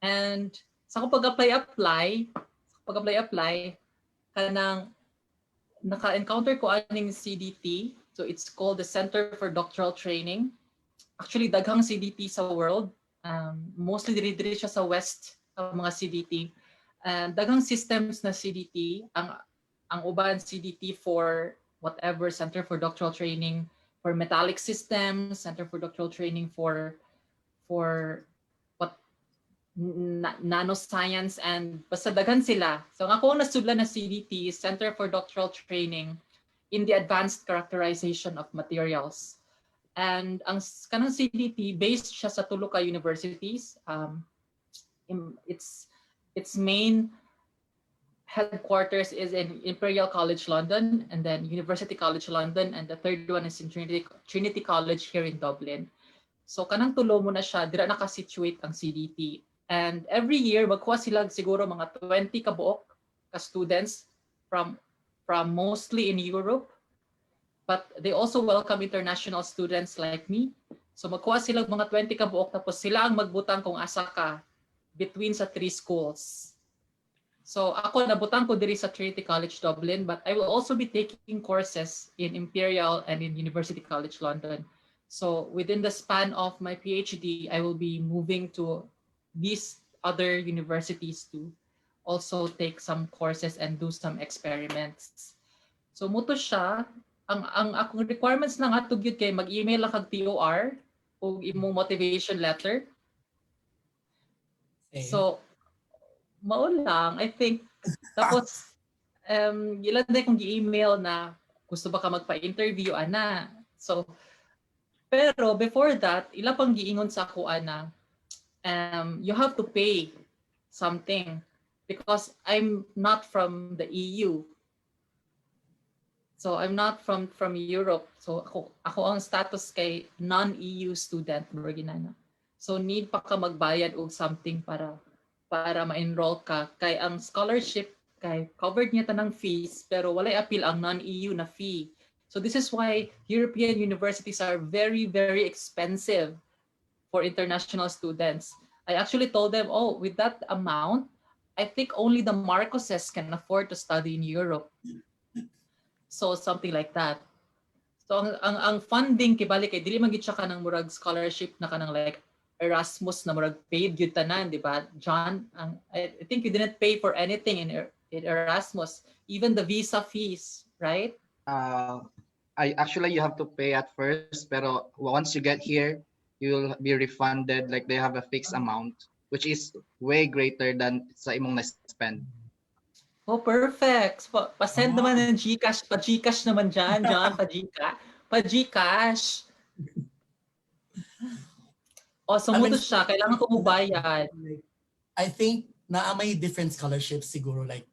And sa ko pag-apply kanang naka-encounter ko aning CDT. So it's called the Center for Doctoral Training. Actually daghang CDT sa world. Mostly diri siya sa west ang mga CDT. And daghang systems na CDT, ang uban CDT for whatever, Center for Doctoral Training for metallic systems, Center for Doctoral Training for what nanoscience, and basta daghan sila. So ako ang nasudlan na CDT, Center for Doctoral Training in the Advanced Characterization of Materials. And ang kanang CDT based siya sa tulo ka universities. Its main headquarters is in Imperial College London, and then University College London, and the third one is in Trinity College here in Dublin. So kanang tulo mo na siya, dira naka-situate ang CDT. And every year magkuha sila siguro mga 20 kabuok ka students from mostly in Europe, but they also welcome international students like me. So magkuha sila mga 20 kabuok, tapos sila ang magbutang kung asa ka between sa 3 schools. So ako nabutang ko diri sa Trinity College Dublin, but I will also be taking courses in Imperial and in University College London. So within the span of my PhD, I will be moving to these other universities to also take some courses and do some experiments. So muto siya, ang akong requirements lang ato gyud kay mag-email lang kag TOR o imong motivation letter. So mao lang, I think. Tapos, ilan na kong gi-email na gusto ba ka magpa-interview, ana. So, pero before that, ilan pang giingon sa ako, ana, you have to pay something because I'm not from the EU. So, I'm not from Europe. So, ako ang status kay non-EU student. So, need pa ka magbayad og something para ma-enroll ka. Kay ang scholarship, kay covered niya tanang fees, pero walay appeal ang non-EU na fee. So this is why European universities are very, very expensive for international students. I actually told them, oh, with that amount, I think only the Marcoses can afford to study in Europe. So something like that. So ang funding kibalik kay dili man gid siya kanang murag scholarship na kanang like Erasmus na murag paid yun tanan, di ba? John, I think you didn't pay for anything in Erasmus, even the visa fees, right? You have to pay at first, pero once you get here, you will be refunded. Like they have a fixed amount, which is way greater than sa imong na-spend. Oh, perfect. Pa-send naman ng GCash, pa-GCash naman dyan, John, pa-GCash. O, sumuto siya, kailangan ko mubayad. I think na may different scholarships siguro, like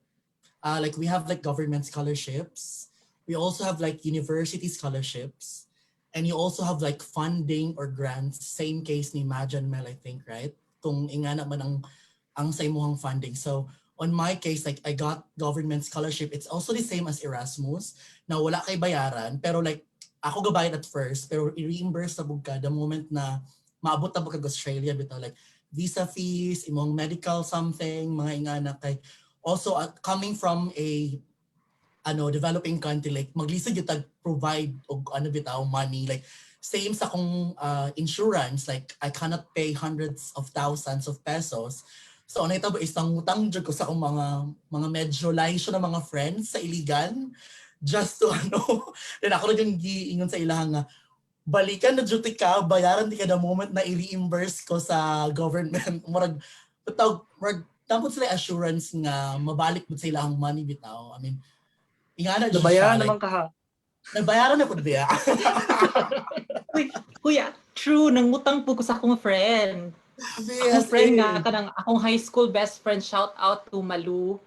we have like government scholarships, we also have like university scholarships, and you also have like funding or grants, same case ni Madge and Mel, I think, right? Kung ingana man ang sa imuhang funding. So on my case, like I got government scholarship. It's also the same as Erasmus, na wala kay bayaran, pero like ako gabayad at first, pero i-reimburse sa bugka the moment na maabot na kag Australia, bitaw, like visa fees, imong medical something, mga ingana kay. Also coming from a developing country, like maglisod yung provide og bitaw money, like same sa kung insurance, like I cannot pay hundreds of thousands of pesos. So ano ito ba isang utang jud ko sa akong mga medyo lahisyo na mga friends sa iligan, just to then ako rin yung giingon sa ilahan nga balikan na duty ka, bayaran di ka the moment na i-reimburse ko sa government. Murag tapos sila assurance nga mabalik mo sa ilang money bitaw. I mean, ingana dyan Nabayaran siya. naman ka ha. Nabayaran na po na diya. Kuya, true, nangutang po ko sa akong friend. Akong friend nga kanang akong high school best friend, shout out to Malu.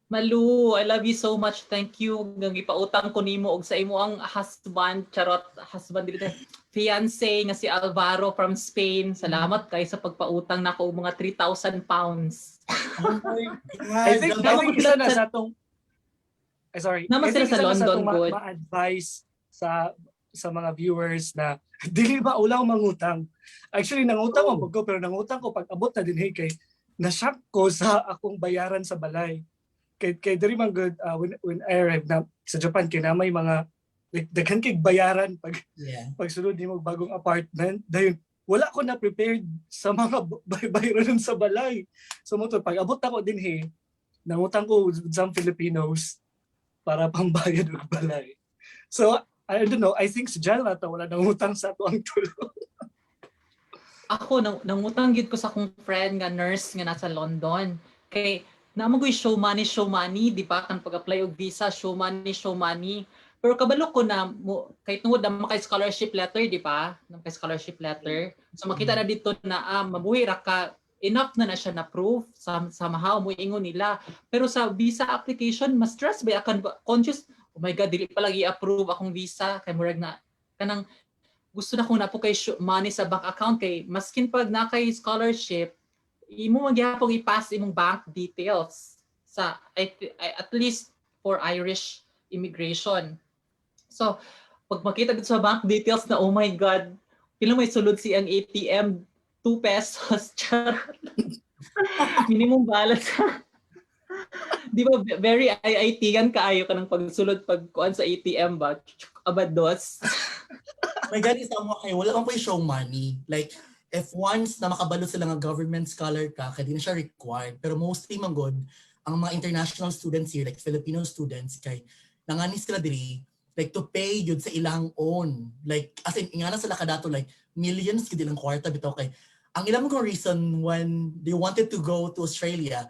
Malu, I love you so much. Thank you. Nga gipautang ko nimo og sa imo ang husband, charot, husband dili fiance nga si Alvaro from Spain. Salamat kay sa pagpautang nako og mga 3,000 pounds. Oh my I think God. isa na sa tong sorry. Naman I sila think sa isa na London, tong good. ma-advise sa mga viewers na dili ba ulaw mangutang. Actually nangutang ko pero nangutang ko pag abot na dinhi kay na-shock ko sa akong bayaran sa balay. Kay diri man good when I arrived na sa Japan kay na may mga like daghan kay bayaran pag sulod nimo bagong apartment dayon wala ko na prepared sa mga bayaran sa balay. So mo to pag abot ako dinhi nangutang ko sa Filipinos para pambayad og balay. So I don't know, I think si Jan ata wala nangutang sa ato ang tulo. Ako nangutang gid ko sa akong friend nga nurse nga nasa London. Kay namagoy show money, di ba? Kan pag-apply og visa, show money. Pero kabalo ko na kahit tungod na makay scholarship letter, di ba? Makay scholarship letter. So makita na dito na mabuhi ra ka, enough na siya na proof sa mahaw mo ingon nila. Pero sa visa application, mas stress ba akan conscious, oh my god, dili pa lagi i-approve akong visa kay murag na kanang gusto na kung napo kay money sa bank account kay maskin pag na kay scholarship imo magyapong i-pass imong bank details sa at least for Irish immigration. So, pag makita dito sa bank details na oh my god, pila may sulod si ang ATM 2 pesos. Minimum balance. Di ba very IIT-gan kaayo ka ng pagsulod pagkuan sa ATM ba? Abados. My God, isa mo kayo, wala kang po show money. Like, if once na makabalo sila nga government scholar ka, kaya di na siya required. Pero mostly manggod, ang mga international students here, like Filipino students, kay nanganis sila diri, like to pay yun sa ilang own. Like, as in, ingana sila kadato, like, millions kid ilang kwarta bitaw kay. Ang ilang kong reason when they wanted to go to Australia,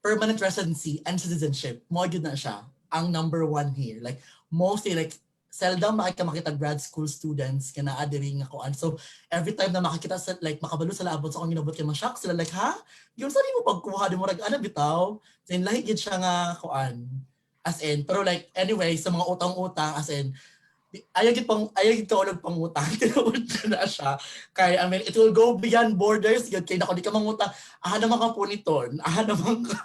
permanent residency and citizenship, mo yun na siya, ang number one here. Like, mostly, like, seldom makita grad school students kana adiri nga kuan. So every time na makikita sa like makabalo sa labot sa akong ginabot kay ma-shock sila like ha? Yung sa mo pagkuha di mo rag ana bitaw. Then lahi gid siya nga kuan. As in pero like anyway sa mga utang-utang as in ayaw gid ka ulag pangutang tinuod na siya. Kay I mean it will go beyond borders gid kay nako di ka mangutang. Aha naman ka puniton. Aha naman ka.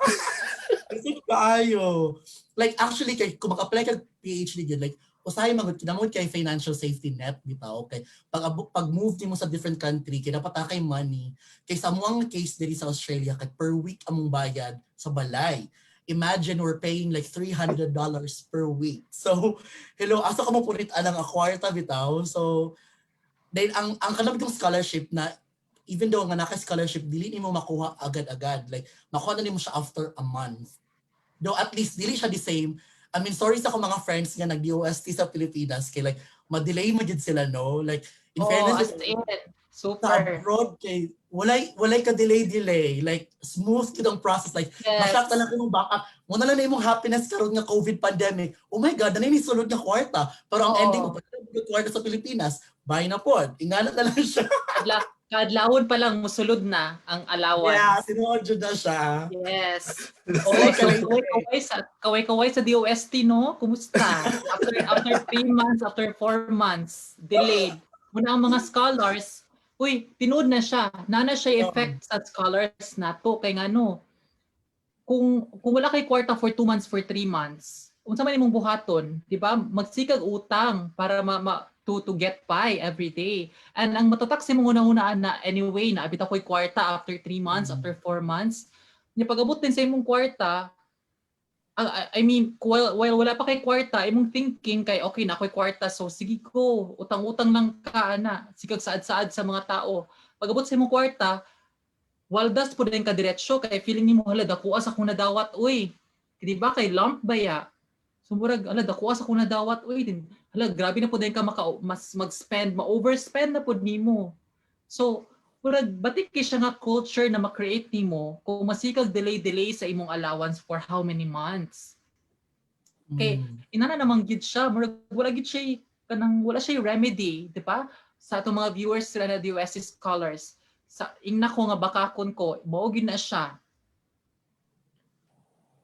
Kasi kaayo. Like actually kay kung mag-apply ka PhD gid like usahay kinamot kay financial safety net bitaw okay pag move nimo sa different country kay dapat kay money kay sa amuang case diri sa Australia kay per week among bayad sa balay. Imagine we're paying like $300 per week. So hello asa ka mo punit anang kwarta bitaw. So then ang kanang scholarship na even though nga naka scholarship dili nimo makuha agad-agad like makuha na nimo siya after a month. Though at least dili siya the same. I mean, sorry sa akong mga friends nga nag-DOST sa Pilipinas kay like ma-delay mo gid sila no. Like in fairness super sa abroad kay walay ka delay like smooth kid ang process like masyak na lang imong backup mo na lang imong happiness karon nga COVID pandemic. Oh my god, na ni sulod nga kwarta pero ang ending mo kwarta sa Pilipinas buy na pod. Ingana na lang siya. Kadlawon pa lang musulod na ang allowance. Yeah, sinuod jud na siya. Yes. Kaway sa DOST no? Kumusta? After 3 months, after 4 months, delayed. Muna ang mga scholars, uy, tinood na siya. Nana siya effect sa scholars nato kay ngano. Kung wala kay kwarta for 2 months, for 3 months, unsa man imong buhaton, di ba? Magsikag utang para to get by every day. And ang matatak si mong unang-unaan na anyway, na abit ako'y kwarta after 3 months, after 4 months. Niya pag-abot din sa imong kwarta, I mean, while wala pa kay kwarta, imong thinking kay okay na ako'y kwarta, so sige ko, utang-utang lang ka na, sikag saad-saad sa mga tao. Pag-abot sa imong kwarta, waldas po din ka diretsyo, kay feeling ni mo, hala, dakuas akong nadawat, uy. Di ba kay lump ba ya? Sumurag, ala, dakuas akong nadawat, uy, din. Hala, grabe na po din ka mas mag-spend, ma-overspend na po nimo. So, murag, batik siya nga culture na ma-create nimo kung masikag delay sa imong allowance for how many months. Okay, inana namang gid siya, murag, wala gid siya, wala siya remedy, di ba? Sa atong mga viewers sila na DOST scholars. sa ingna ko nga bakakon ko, mao gyud na siya.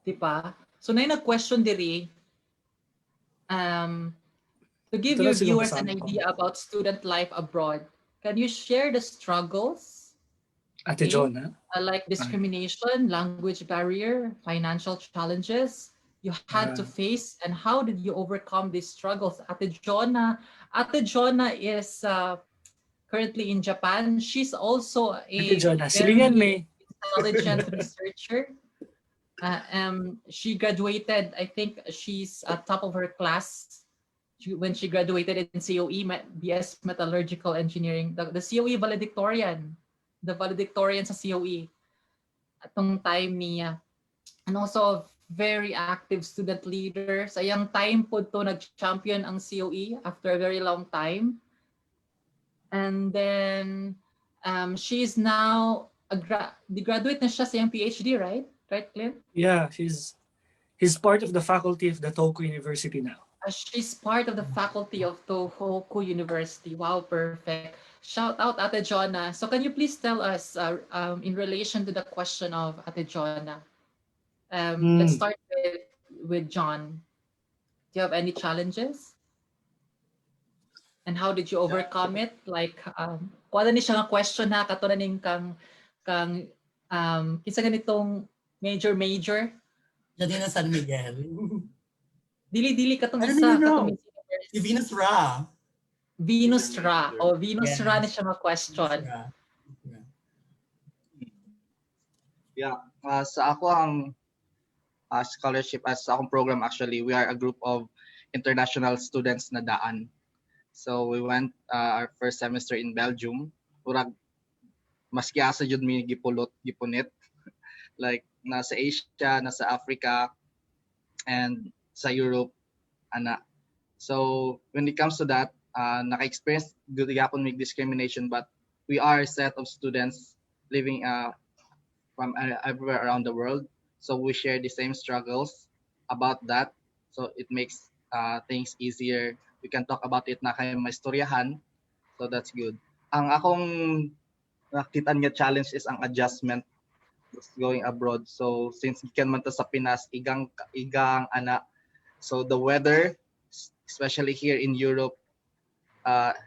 Diba? So na nag-question diri, to give Ito your lang siguro viewers an basahin ko. idea about student life abroad, can you share the struggles? Ate Okay. Jonah. Like discrimination, language barrier, financial challenges you had to face, and how did you overcome these struggles? Ate Jonah is currently in Japan. She's also Ate a Jonah, silingan very me. intelligent researcher. She graduated, I think she's top of her class when she graduated in COE, BS Metallurgical Engineering, the COE valedictorian, the valedictorian sa COE atong time niya. And also very active student leader. Sa iyang time po to nag-champion ang COE after a very long time. And then she's now graduate na siya sa iyang PhD, right? Right, Clint? Yeah, he's part of the faculty of the Tohoku University now. She's part of the faculty of Tohoku University. Wow, perfect. Shout out Ate Jonah. So can you please tell us in relation to the question of Ate Jonah? Let's start with John. Do you have any challenges? And how did you overcome it? Like, kuha ni siya nga question na kato na ning kang kinsa ganitong major. Diyan na San Miguel. Dili katong I don't isa even know. katong Si Venus Ra. Venus Ra. O Venus Yes. Ra ni siya nga question. Yeah. Sa ako ang scholarship as akong program actually, we are a group of international students na daan. So we went our first semester in Belgium. Murag maski asa jud mi gipunit. Like nasa Asia, nasa Africa, and sa Europe ana. So when it comes to that, naka-experience good yapon may discrimination, but we are a set of students living from everywhere around the world. So we share the same struggles about that. So it makes things easier. We can talk about it na kay maistoryahan. So that's good. Ang akong nakita nga challenge is ang adjustment going abroad. So since gikan man ta sa Pinas, igang ana. So the weather, especially here in Europe,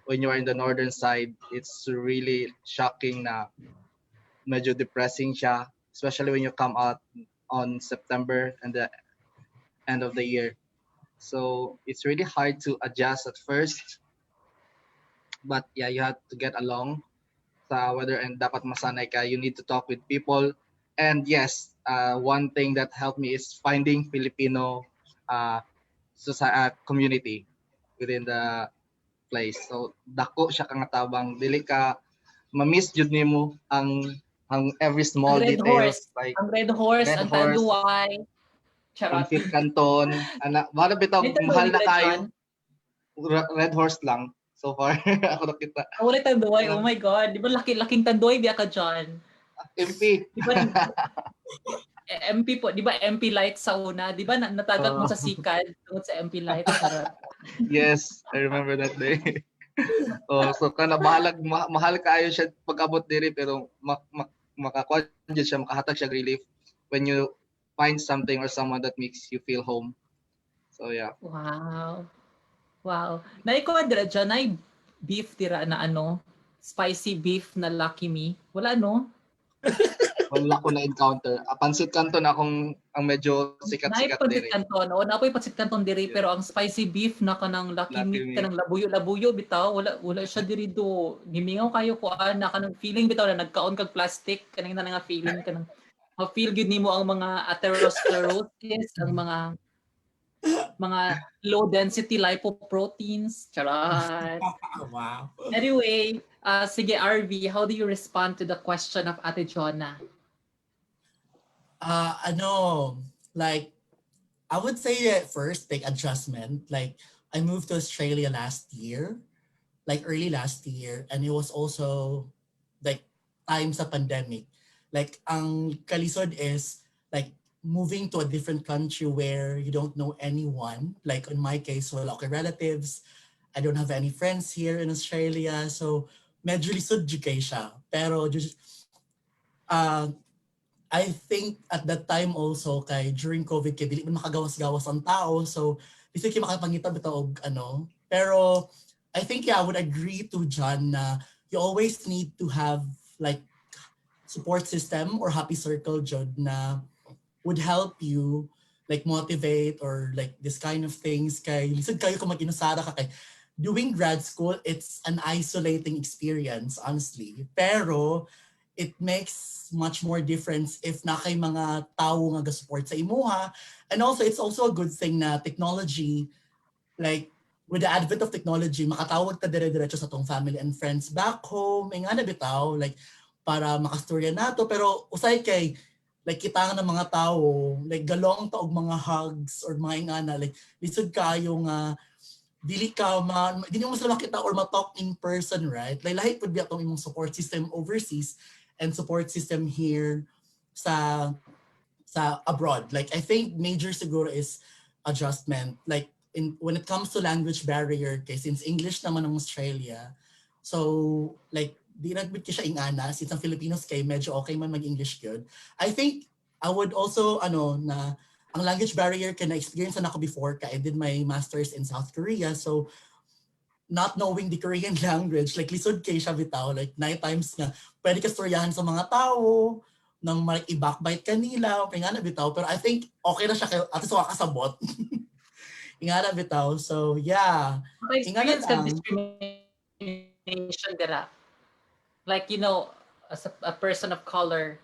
when you are in the northern side, it's really shocking na medyo depressing siya, especially when you come out on September and the end of the year. So it's really hard to adjust at first. But yeah, you have to get along sa weather and dapat masanay ka. You need to talk with people. And yes, one thing that helped me is finding Filipino community within the place. So dako siya kang tabang, dili ka ma-miss jud nimo ang every small Red details Horse. like Ang Red Horse, Red ang Horse, Tanduay. Charot. Fifth Canton, ana, wala bitaw May Tanduay mahal na dila kayo. dyan? Red Horse lang so far ako nakita. Wala Tanduay. Oh my God. Di ba laking Tanduay biya ka dyan? MP. Di ba MP po, di ba MP Light sa una? Di ba natagat mo sa sikad tungkol sa MP Light? Charot. Yes, I remember that day. So kana mahal kaayo siya pag-abot diri pero makakuha siya, makahatag siya relief when you find something or someone that makes you feel home. So yeah. Wow. Naikuha dira dyan, ay beef tira na spicy beef na Lucky Me. Wala Wala ko na encounter. Pansit Canton ang medyo sikat-sikat Pansit diri. Canton. Napoy Pansit Canton diri, Yeah. pero ang spicy beef na kanang Lucky Me, Me. kanang labuyo bitaw, wala siya diri do. Gimingaw kayo ko na kanang feeling bitaw na nagkaon kag plastic, kanang na nga feeling kanang ma-feel gud nimo ang mga atherosclerosis, ang mga low density lipoproteins. Charot. Wow. Anyway, sige Arvie, how do you respond to the question of Ate Jonah? Like, I would say at first, like, adjustment. Like, I moved to Australia last year, like early last year, and it was also like time sa pandemic. Like, ang kalisod is like moving to a different country where you don't know anyone. Like in my case, wala ko relatives. I don't have any friends here in Australia. So medyo lisod jud kay siya. Pero uh, I think at that time also kay during COVID kay dili man makagawas-gawas ang tao, so lisod kay makapangita bitaw og ano. Pero I think I would agree to John na you always need to have like support system or happy circle jud na would help you like motivate or like this kind of things kay lisod kayo kung mag-inusara ka kay doing grad school, it's an isolating experience honestly, pero it makes much more difference if na kay mga tao nga ga-support sa imuha. And also it's also a good thing na technology, like with the advent of technology, makatawag ta dire-diretso sa tong family and friends back home, nga na bitaw, like para makastorya nato. Pero usay kay like kita ng mga tao, like galong ta og mga hugs or mga ingana, like lisod kayo nga dili ka dili mo sila makita or ma-talk in person, right? Like lahi pud biya tong imong support system overseas and support system here sa abroad. Like I think major siguro is adjustment. Like when it comes to language barrier, kay since English naman ng Australia, so like di nagbit ka siya ingana since ang Filipinos kay medyo okay man mag-English good. I think I would also na ang language barrier kay na-experience na ako before kay I did my master's in South Korea, so not knowing the Korean language, like lisod kay siya bitaw, like 9 times nga pwede ka storyahan sa mga tao nang i-backbite kanila, nga na bitaw, pero I think okay na siya kay at least kasabot. Nga na bitaw, so yeah. Experience ka discrimination dira. Like, you know, as a person of color,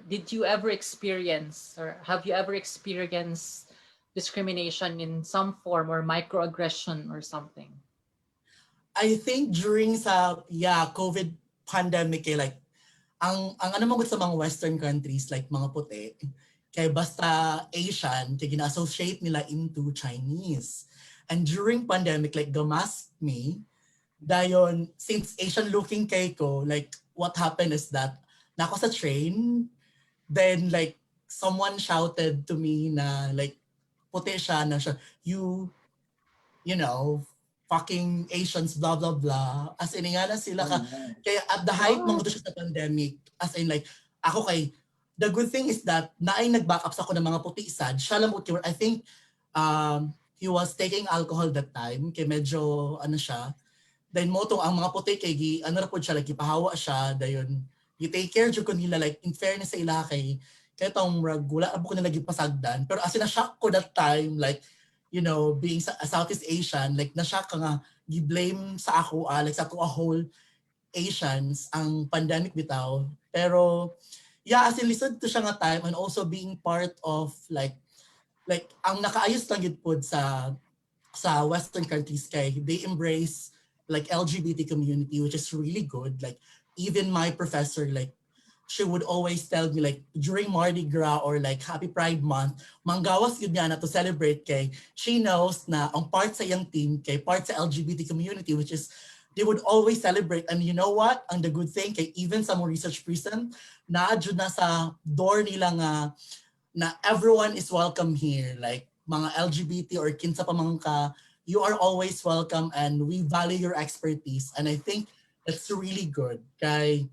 did you ever experience or have you ever experienced discrimination in some form or microaggression or something? I think during COVID pandemic, like ang ano man sa mga western countries like mga puti, kay basta Asian, kay gina-associate nila into Chinese. And during pandemic, like gamask me, dayon since Asian looking kay ko, like what happened is that nako sa train, then like someone shouted to me na like puti siya na siya, you know, fucking Asians, blah, blah, blah. As in, nga na sila ka. Kaya at the height ng siya sa pandemic, as in like, ako kay, the good thing is that, naay nag-back up sa ako ng mga puti sad. Siya lang mo, I think, he was taking alcohol that time, kaya medyo, siya. Then mo ang mga puti kay, na po siya, like, ipahawa siya, dayon, i-take care dyan ko nila, like, in fairness sa ila kay, kaya itong wala po ko nila pasagdan. Pero as in, na-shock ko that time, like, you know, being a Southeast Asian, like na-shock ka nga, gi-blame sa ako, like sa ako a whole Asians, ang pandemic bitaw. Pero, yeah, as in lisod to siya nga time and also being part of like ang nakaayos lang yun po sa Western countries kay they embrace like LGBT community, which is really good. Like even my professor, like she would always tell me like during Mardi Gras or like Happy Pride Month, manggawas yun niya na to celebrate kay she knows na ang part sa iyang team kay part sa LGBT community, which is they would always celebrate. And you know what? Ang the good thing kay even sa mga research person, na-adjud na sa door nila nga na everyone is welcome here. Like mga LGBT or kinsa pa man ka, you are always welcome and we value your expertise. And I think that's really good. Kay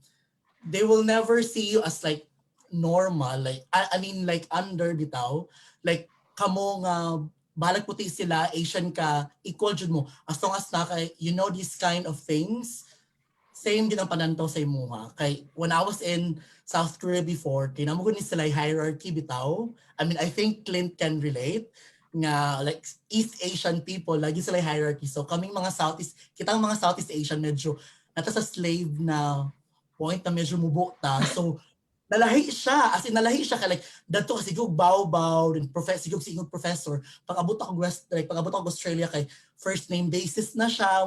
they will never see you as like normal, like I mean like under bitaw, like kamo nga balag puti sila, Asian ka, equal jud mo as long as you know these kind of things, same din ang panantaw sa imuha. Kay when I was in South Korea before, kay namo ni sila hierarchy bitaw. I mean I think Clint can relate nga like East Asian people lagi sila hierarchy, so kaming mga kitang mga Southeast Asian medyo nata sa slave na point na medyo mubo ta. So, nalahi siya. As in, nalahi siya. Kaya like, dato kasi sigog baw-baw, sigog professor. Pag-abot ako Australia kay first name basis na siya.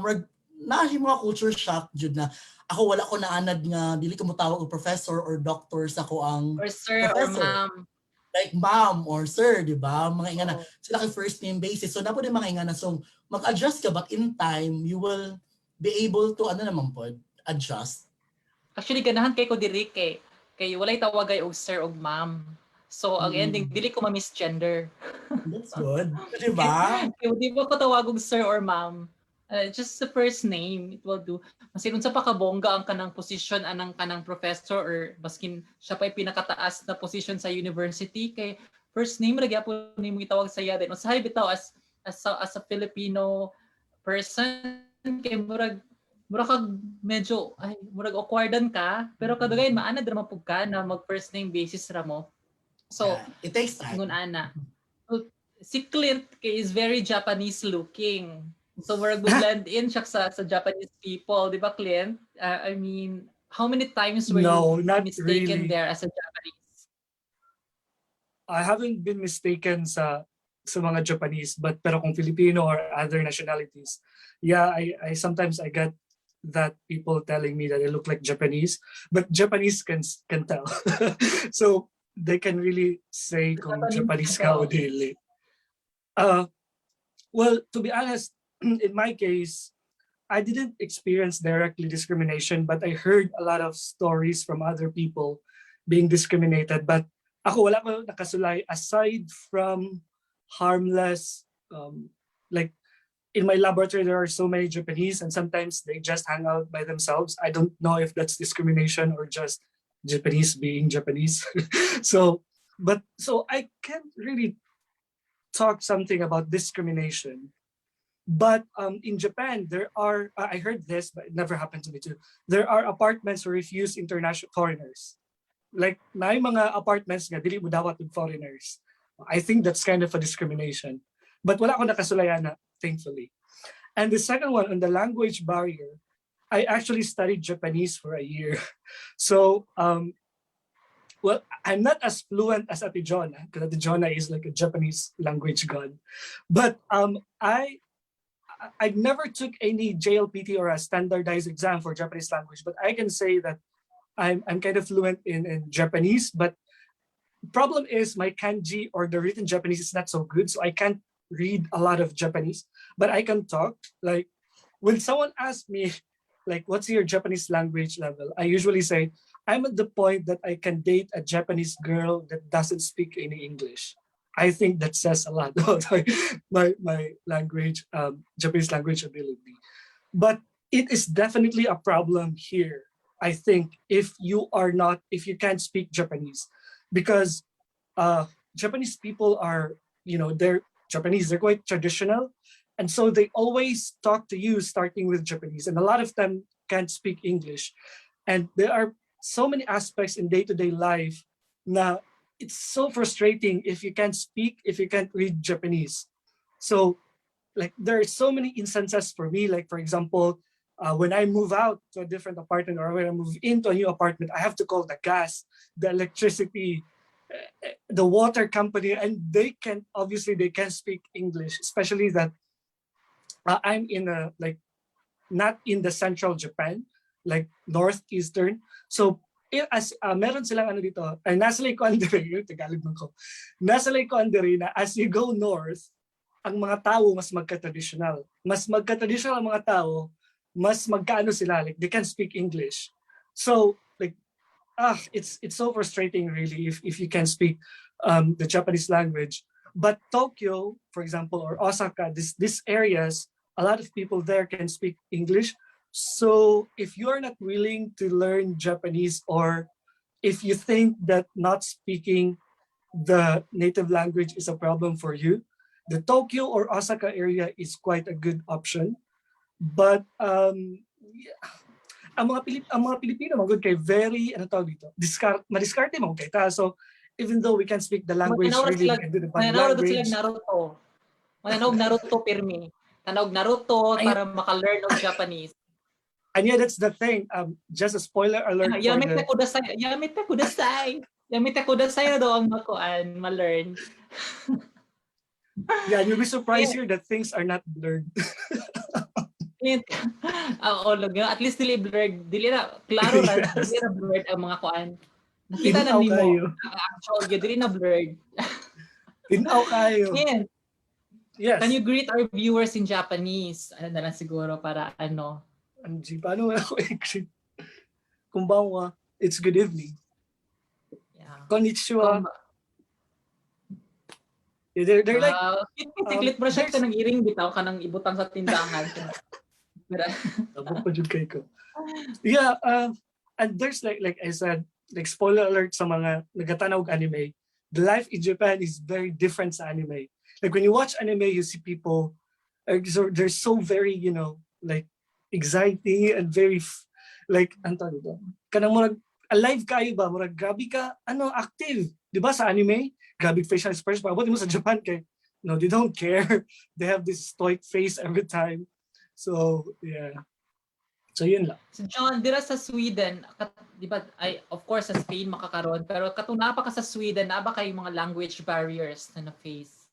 Nahi mga culture shock, jud na. Ako wala ko naanad nga, dili ko mutawag og professor or doctor sa ko ang or sir professor. or ma'am. Like ma'am or sir, di ba? Mga ingana. Sila kay first name basis. So, napo din mga ingana. So, mag-adjust ka, but in time, you will be able to, adjust. Actually, ganahan kay ko diri kay walay tawagay og sir og ma'am. So, ang ending, dili ko ma-misgender. That's good. Diba? Kaya di ba ko tawag og sir or ma'am. Just the first name, it will do. Kasi kung sa pakabongga ang kanang position anang kanang professor or baskin siya pa pinakataas na position sa university kay first name ra gyapon nimo gitawag sa iya din. Usahay bitaw as a Filipino person kay murag kag medyo ay murag awkwardan ka pero kadugay maanad ra man pud ka na mag first name basis ra mo. So it takes time. ngun ana. So, si Clint kay is very Japanese looking. So we're blend in siya sa Japanese people, di ba Clint? I mean, how many times were you not mistaken really. there as a Japanese? I haven't been mistaken sa mga Japanese, pero kung Filipino or other nationalities, yeah, I sometimes I get that people telling me that I look like Japanese, but Japanese can tell. So they can really say kung Japanese ka o dili. Well, to be honest, in my case, I didn't experience directly discrimination, but I heard a lot of stories from other people being discriminated. But ako wala ko nakasulay aside from harmless, like in my laboratory, there are so many Japanese and sometimes they just hang out by themselves. I don't know if that's discrimination or just Japanese being Japanese. So I can't really talk something about discrimination. But in Japan, there are, I heard this, but it never happened to me too. There are apartments who refuse international foreigners. Like, na mga apartments nga, dili mo dawat with foreigners. I think that's kind of a discrimination. But wala ko nakasulayan na, thankfully. And the second one, on the language barrier, I actually studied Japanese for a year. So, well, I'm not as fluent as Ate Jonna, because Ate Jonna is like a Japanese language god. But I never took any JLPT or a standardized exam for Japanese language, but I can say that I'm kind of fluent in Japanese, but problem is my kanji or the written Japanese is not so good, so I can't read a lot of Japanese, but I can talk. Like when someone asks me, like, what's your Japanese language level? I usually say, I'm at the point that I can date a Japanese girl that doesn't speak any English. I think that says a lot about my language, Japanese language ability. But it is definitely a problem here, I think, if you can't speak Japanese. Because Japanese people are, they're Japanese, they're quite traditional. And so they always talk to you starting with Japanese. And a lot of them can't speak English. And there are so many aspects in day-to-day life na it's so frustrating if you can't speak, if you can't read Japanese. So like there are so many instances for me, like for example, when I move out to a different apartment or when I move into a new apartment, I have to call the gas, the electricity, the water company, and they can't speak English, especially that I'm in not in the central Japan, like northeastern. So as meron silang dito, ay nasa likuan diri, yung Tagalog man ko. Nasa likuan diri na as you go north, ang mga tao mas magka-traditional. Mas magka-traditional ang mga tao, mas magkaano sila, like they can speak English. So like it's so frustrating really if you can speak the Japanese language. But Tokyo, for example, or Osaka, these areas, a lot of people there can speak English. So if you are not willing to learn Japanese, or if you think that not speaking the native language is a problem for you, the Tokyo or Osaka area is quite a good option. But ang mga Pilipino magud kay very madiskarte mo kay ta. So even though we can speak the language really, we can do the bad language. Mananog Naruto pirmi. Tanog Naruto para maka-learn of Japanese. And yeah, that's the thing. Just a spoiler alert. Yamete kudasai na daw ang makuan, ma-learn. Yeah, you'll be surprised here that things are not blurred. At least dili blurred. Dili na, klaro na, dili na blurred ang mga kuan. Nakita na nimo. Actual, dili na blurred. Tinaw kayo. Yes. Can you greet our viewers in Japanese? Ano na lang siguro para ano? Anji, paano ako i-greet? Kumbawa, it's good evening. Yeah. Konnichiwa. They're like... Tiklit bro siya ka nang iring bitaw ka nang ibutang sa tindahan. Tabo pa jud kay ko. Yeah, and there's like I said, like spoiler alert sa mga nagatanaw og anime. The life in Japan is very different sa anime. Like when you watch anime, you see people they're so very, like exciting and very like anto dito. Kanang murag alive kayo ba? Murag grabe ka active. 'Di ba sa anime? Grabe facial expression. But mo sa Japan kay no, they don't care. They have this stoic face every time. So, yeah. So, yun lang. So John, dira sa Sweden, di ba, of course sa Spain makakaroon, pero katong napa ka sa Sweden, na ba kayo mga language barriers na na-face?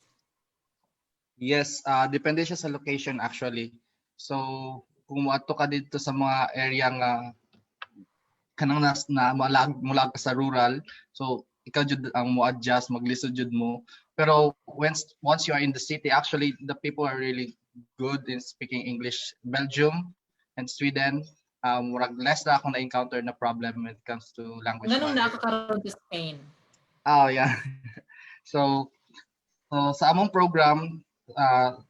Yes, depende siya sa location actually. So, kung muadto ka dito sa mga area nga kanang na mulag ka sa rural, so ikaw jud ang mo-adjust, maglisod jud mo. Pero once you are in the city, actually the people are really good in speaking English. Belgium and Sweden, murag less na akong na-encounter na problem when it comes to language Nganong barrier. nakakaroon sa Spain? Oh, yeah. So sa among program,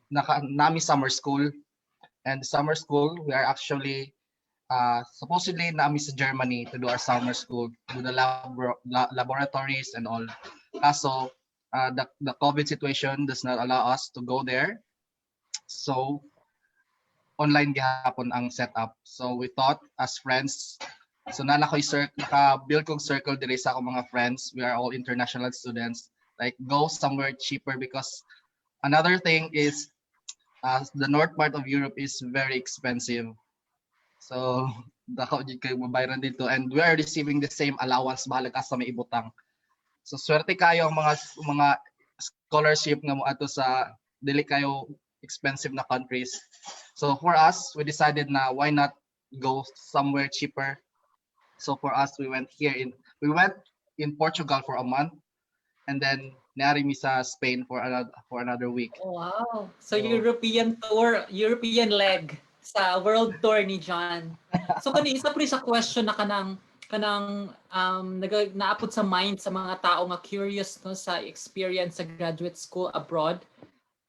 nami summer school. And summer school, we are actually supposedly nami sa Germany to do our summer school, do the laboratories and all. Kaso, the COVID situation does not allow us to go there. So, online gihapon ang setup. So, we thought as friends, so naka-build kong circle diri sa akong mga friends. We are all international students. Like, go somewhere cheaper because another thing is the north part of Europe is very expensive. So, dako jud kay mabayaran dito and we are receiving the same allowance bahala ka sa may ibutang. So, swerte kayo ang mga scholarship nga mo ato sa dili kayo expensive na countries. So, for us, we decided na why not go somewhere cheaper. So, for us, we went in Portugal for a month and then nari mi sa Spain for another week. Wow. So European tour, European leg sa world tour ni John. So kani isa pa rin sa question na kanang naapod sa mind sa mga tao nga curious no sa experience sa graduate school abroad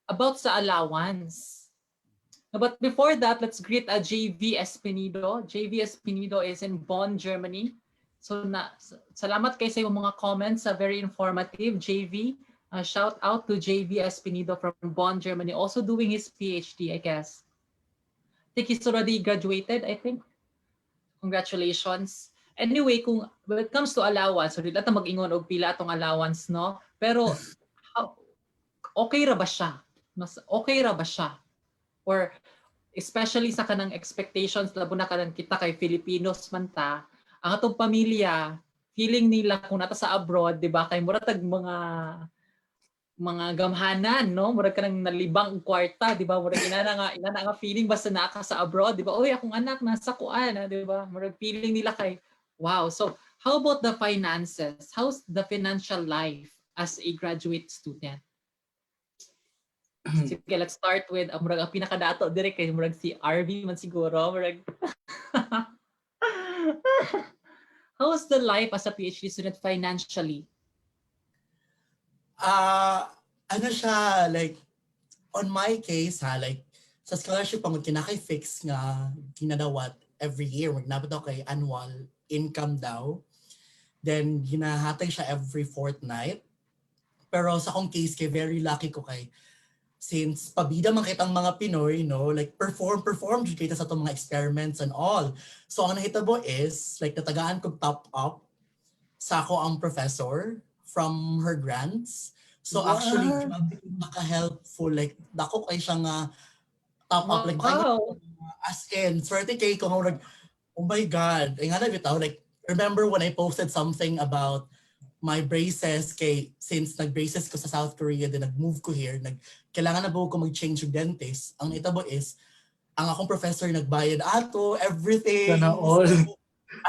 about sa allowance. But before that, let's greet JV Espinido. JV Espinido is in Bonn, Germany. So salamat kay sa iyong mga comments, very informative. JV, shout out to JV Espinido from Bonn, Germany, also doing his PhD, I guess. I think he's already graduated, I think. Congratulations. Anyway, when it comes to allowance, so dili ta mag-ingon og pila atong allowance, no? Pero okay ra ba siya? Mas okay ra ba siya? Or especially sa kanang expectations labo na kanang kita kay Filipinos man ta, ang atong pamilya feeling nila kung nata sa abroad, di ba, kay mura tag mga gamhanan, no, mura ka nang nalibang kwarta, di ba, mura ina nga feeling basta naa ka sa abroad, di ba, oy akong anak nasa kuan, di ba, mura feeling nila kay wow. So how about the finances? How's the financial life as a graduate student? Sige, let's start with murag ang pinakadato dire kay murag si Arvie man siguro, murag how's the life as a PhD student financially? Ano siya, like, on my case, like, sa scholarship ang kinaka-fix nga, kinadawat every year, magnabot ako kay annual income daw. Then, ginahatay siya every fortnight. Pero sa akong case, kay very lucky ko kay, since pabida man kitang mga Pinoy, no, like perform jud kita sa itong mga experiments and all. So ang nahitabo is, like natagaan kong top up sa ako ang professor from her grants. So wow. Actually, grabe naka-helpful. Like, dako kay siya nga top up. Like, wow. As in, swerte kay ko nga, oh my God. Ay nga na bitaw, like, remember when I posted something about my braces kay since nag-braces ko sa South Korea then nag-move ko here, kailangan na ba ko mag-change yung dentist. Ang itabo is, ang akong professor nagbayad ato, everything. Sana all. So,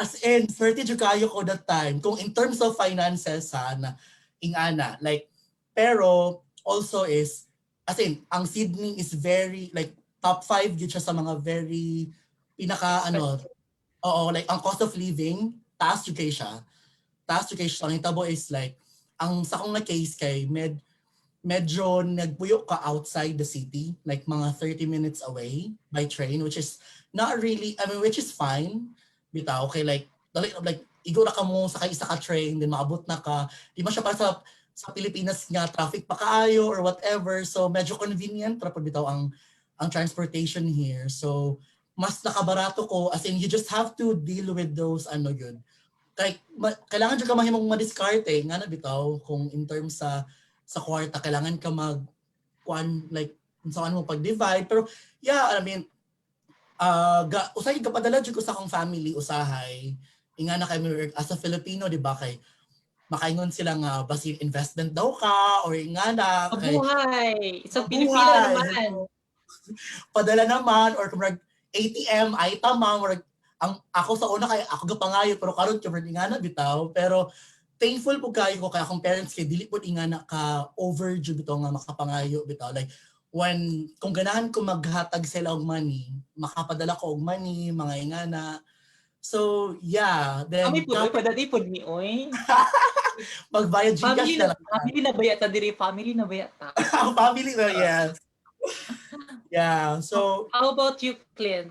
as in, 30 kayo ko that time. Kung in terms of finances, sana, ingana. Like, pero also is, as in, ang Sydney is very, like, top 5 yun siya sa mga very, like, ang cost of living, taas yung siya. Taas yung ang itabo is like, ang sa kong na case kay medyo nagpuyo ka outside the city, like mga 30 minutes away by train, which is not really, I mean, which is fine. Bitaw, okay, like igura ka mo sakay isa ka train, then maabot na ka. Di man siya para sa Pilipinas nga traffic pa kaayo or whatever. So medyo convenient para bitaw ang transportation here. So mas nakabarato ko, as in you just have to deal with those yun. Like kailangan jud ka mahimong madiskarte nga na bitaw kung in terms sa kwarta kailangan ka like kung saan mo pag-divide, pero yeah, I mean usay kapadala jud ko sa akong family usahay inga na kay as a Filipino, di ba, kay makaingon sila nga basi investment daw ka or inga na kay Mabuhay! Isang Pilipino mabuhay. naman. Padala naman or kung ATM ay tama or ang ako sa una kay ako gapangayo pero karon covered inga na bitaw, pero thankful po kayo ko kay akong parents kay dili po inga na ka overdue bitaw nga makapangayo bitaw, like when kung ganahan ko maghatag sila og money makapadala ko og money mga ingana. So yeah, then Kami po, padali po ni Oy. magbayad Gcash na lang. Family na bayata diri, family na bayata. Ang family na, yes. Yeah, so How about you, Clint?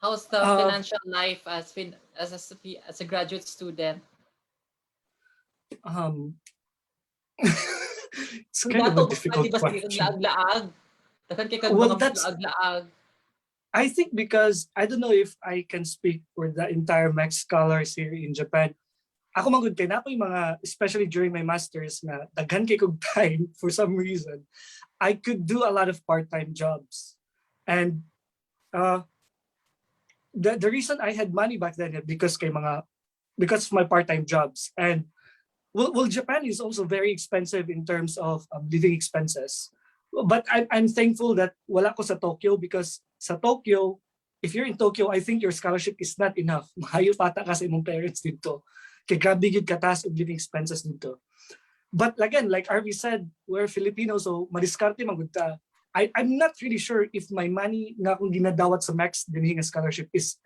How's the financial life as a graduate student? It's kind of a difficult question. Well, that's laag. I think because I don't know if I can speak for the entire Max scholars here in Japan. Ako man gud kay na ako yung mga, especially during my masters na daghan kay kog time for some reason. I could do a lot of part-time jobs. And the reason I had money back then because of my part-time jobs. And well, Japan is also very expensive in terms of living expenses. But I'm thankful that wala ko sa Tokyo, because sa Tokyo, if you're in Tokyo, I think your scholarship is not enough. Mahayo pata ka sa imong parents dito. Kaya grabe gid katas og living expenses dito. But again, like Arvie said, we're Filipino, so madiskarte man gud ta. I'm not really sure if my money nga akong ginadawat sa Max dinhi nga scholarship is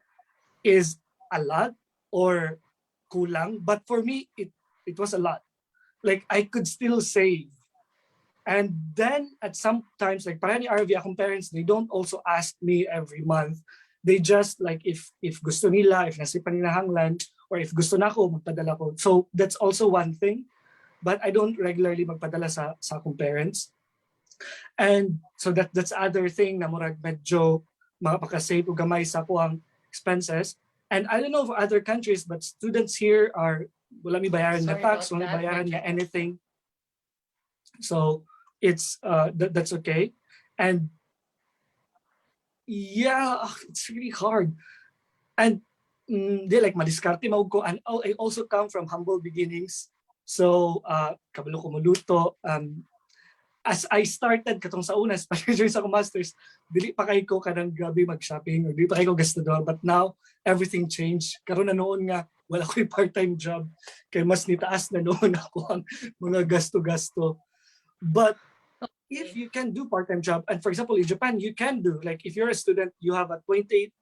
a lot or kulang. But for me, it was a lot. Like I could still save. And then at some times, like para ni Arvie, akong parents, they don't also ask me every month. They just like if gusto nila, if nasipan nila hanglan, or if gusto na ako, magpadala ko. So that's also one thing. But I don't regularly magpadala sa akong parents. And so that's other thing na murag medyo makasave o gamay sa ako ang expenses. And I don't know for other countries, but students here are wala mi bayaran na tax, wala mi bayaran na anything. So it's that's okay. And yeah, it's really hard. And they like madiskarte mo ko, and I also come from humble beginnings. So kabalo ko muluto. As I started katong sa una, especially during sa masters, dili pa kay ko kanang grabe mag-shopping or dili pa kay ko gastador. But now everything changed. Karon na noon nga wala ko yung part-time job, kay mas nitaas na noon ako ang mga gasto-gasto. But if you can do part-time job, and for example in Japan, you can do, like if you're a student, you have a 28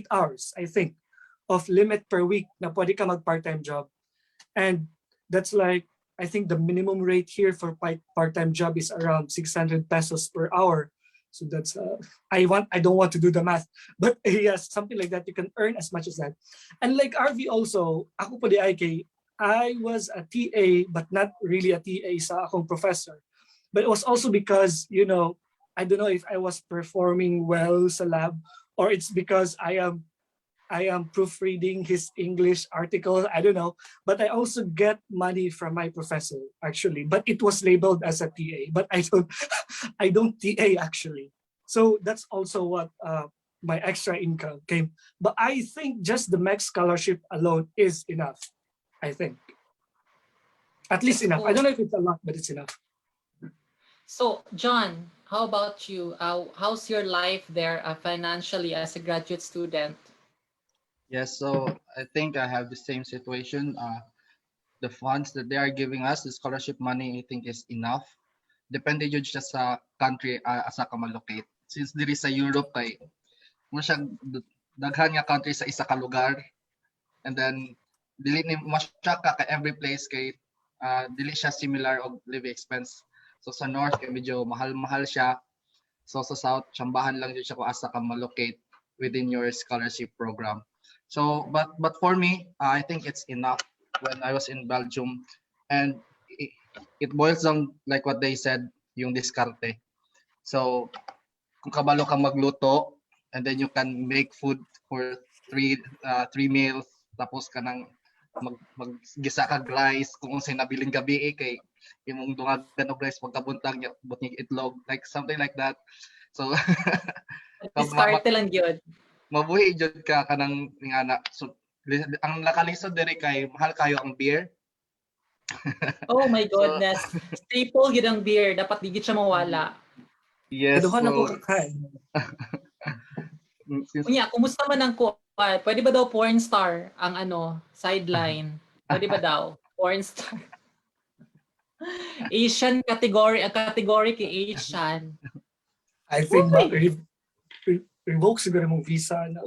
hours, I think, of limit per week na pwede ka mag part-time job. And that's like, I think the minimum rate here for part-time job is around 600 pesos per hour. So that's, I don't want to do the math, but yes, something like that. You can earn as much as that. And like Arvie also, ako po di IK, I was a TA, but not really a TA sa akong professor. But it was also because, you know, I don't know if I was performing well sa lab, or it's because I am proofreading his English article. I don't know, but I also get money from my professor actually. But it was labeled as a TA, but I don't TA actually. So that's also what my extra income came. But I think just the MEC scholarship alone is enough. I think at least enough. I don't know if it's a lot, but it's enough. So, John, how about you? How's your life there financially as a graduate student? Yes, so I think I have the same situation. The funds that they are giving us, the scholarship money, I think is enough. Depende yun siya sa country asa ka malocate. Since diri sa Europe kay mo siya daghan nga country sa isa ka lugar, and then dili ni mo siya ka every place kay dili siya similar og living expense. So sa north kay medyo mahal-mahal siya. So sa south tsambahan lang jud siya kung asa ka ma-locate within your scholarship program. So but for me, I think it's enough when I was in Belgium, and it boils down like what they said, yung diskarte. So kung kabalo kang magluto, and then you can make food for three meals, tapos ka nang maggisa kag rice kung unsay nabiling gabi kay imong dungagan og rice pagkabuntag nya butnig itlog, like something like that. So Diskarte lang yun. mabuhi jud ka kanang ingana. So ang nakalisod diri kay mahal kayo ang beer. Oh my So, goodness. Staple yun ang beer. Dapat di gid siya mawala. yes, Kaduhan ako so kakain. since Unya, kumusta man ang kuwan? Pwede ba daw porn star ang sideline? Pwede ba daw? Porn star. Asian category, ang category kay Asian. I think Uy! revoke siguro mong visa na.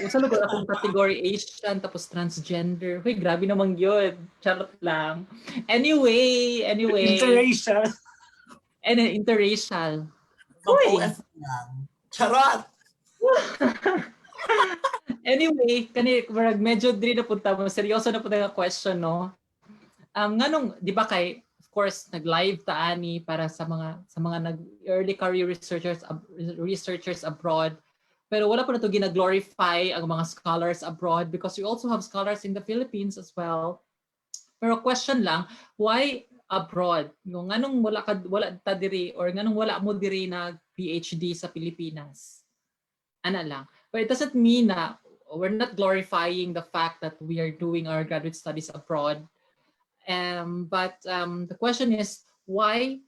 Usa lugar akong category Asian tapos transgender. Hoy, grabe naman yun. Charot lang. Anyway. Interracial. And interracial. Mag-OF lang. Charot! Anyway, medyo diri na punta mo. Seryoso na punta nga question, no? Nganong, di ba kay, of course, nag-live ta ani para sa mga early career researchers abroad. Pero wala pa na to gina-glorify ang mga scholars abroad because we also have scholars in the Philippines as well. Pero question lang, why abroad? Nganong wala ta diri or nganong wala mo diri na PhD sa Pilipinas? Ana lang. But it doesn't mean na we're not glorifying the fact that we are doing our graduate studies abroad. But the question is, why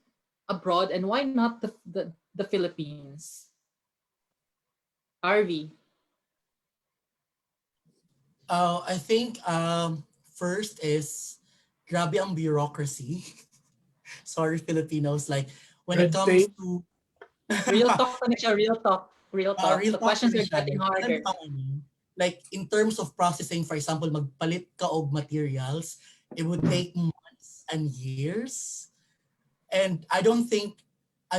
abroad and why not the Philippines? Arvie. I think first is grabe ang bureaucracy. Sorry, Filipinos. Like when it Red comes tape. to Real talk na siya, real talk. real The questions are talk getting siya. harder. Like in terms of processing, for example, magpalit ka og materials, it would take months and years. And I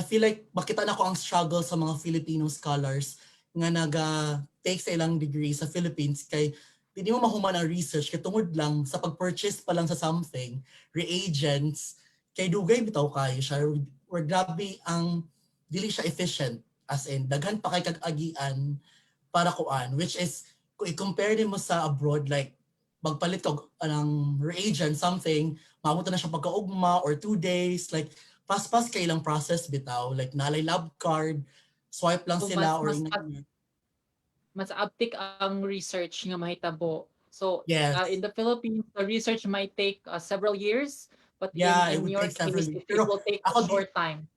feel like makita na ko ang struggle sa mga Filipino scholars nga naga-take sa ilang degree sa Philippines kay hindi mo mahuman ang research kay tungod lang sa pag-purchase pa lang sa something, reagents, kay dugay bitaw kayo siya. Or grabe ang dili siya efficient, as in daghan pa kay kag-agian para kuan, which is kung i-compare din mo sa abroad, like magpalit ka ng reagent something, maabot na siya pagkaugma or 2 days, like pas-pas kay ilang process bitaw, like nalay lab card, swipe lang So, sila or mas uptick ang research nga mahitabo. So yes. in the Philippines, the research might take several years, but Yeah, it in would your take several case, years. it will take a short time.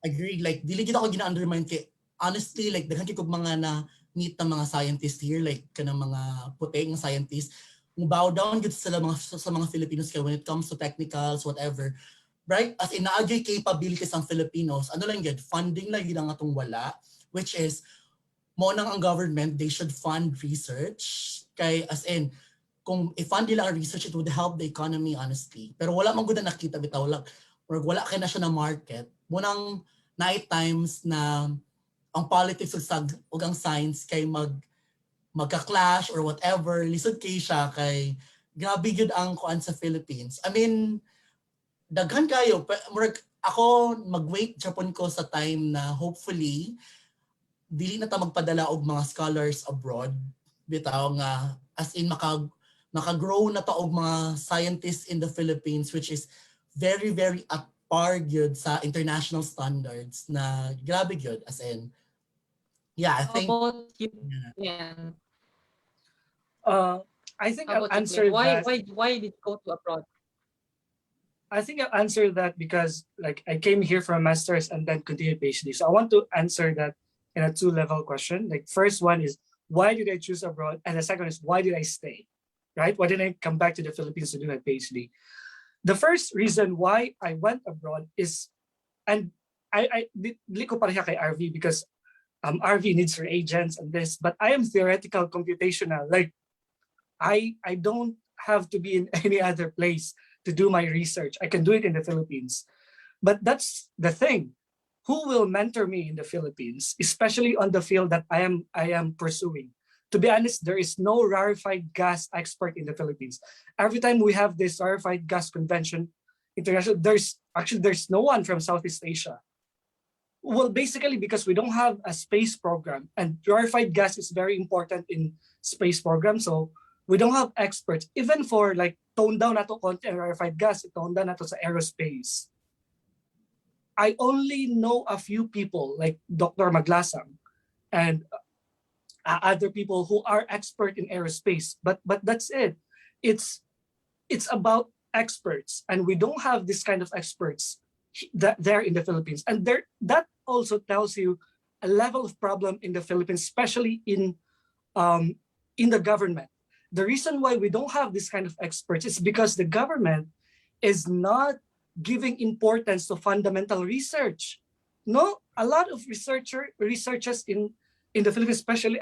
Agree, like dili gid ako gina-undermine kay honestly, like daghan kay kog mga na meet ng mga scientists here, like kanang mga puting scientists, bow down gid sila sa mga Filipinos kay when it comes to technicals, whatever. Right? As in naagay capabilities ang Filipinos, ano lang gid, funding lang gid ang atong wala, which is mo nang ang government, they should fund research. Kay as in, kung i-fund nila ang research, it would help the economy, honestly. Pero wala man gud na nakita bitaw lang. Or wala kay na siya na market. Munang night times na ang politics ug ang science kay magka-clash or whatever, lisod kay siya kay grabe gyud ang kuan sa Philippines. I mean, daghan kayo. Ako mag-wait Japon ko sa time na hopefully dili na ta magpadala og mga scholars abroad bitaw nga as in maka-grow na ta og mga scientists in the Philippines, which is very very at par gyud sa international standards na grabe gyud, as in I think How about you? Yeah. I think How I'll about you, answer Clint? that. Why did you go to abroad? I think I'll answer that because like I came here for a master's and then continued PhD. So I want to answer that in a 2-level question. Like first one is why did I choose abroad? And the second is why did I stay? Right? Why didn't I come back to the Philippines to do my PhD? The first reason why I went abroad is, and I dili ko pareha kay Arvie because Arvie needs reagents and this, but I am theoretical computational. Like I don't have to be in any other place to do my research. I can do it in the Philippines. But that's the thing. Who will mentor me in the Philippines, especially on the field that I am pursuing? To be honest, there is no rarefied gas expert in the Philippines. Every time we have this rarefied gas convention, international, there's no one from Southeast Asia. Well, basically because we don't have a space program, and rarefied gas is very important in space program. So we don't have experts, even for like tone down nato konti ang rarefied gas, tone down nato sa aerospace. I only know a few people like Dr. Maglasang and other people who are expert in aerospace, but that's it. It's about experts, and we don't have this kind of experts that there in the Philippines. And that also tells you a level of problem in the Philippines, especially in the government. The reason why we don't have this kind of experts is because the government is not giving importance to fundamental research. No, a lot of researchers in the Philippines, especially,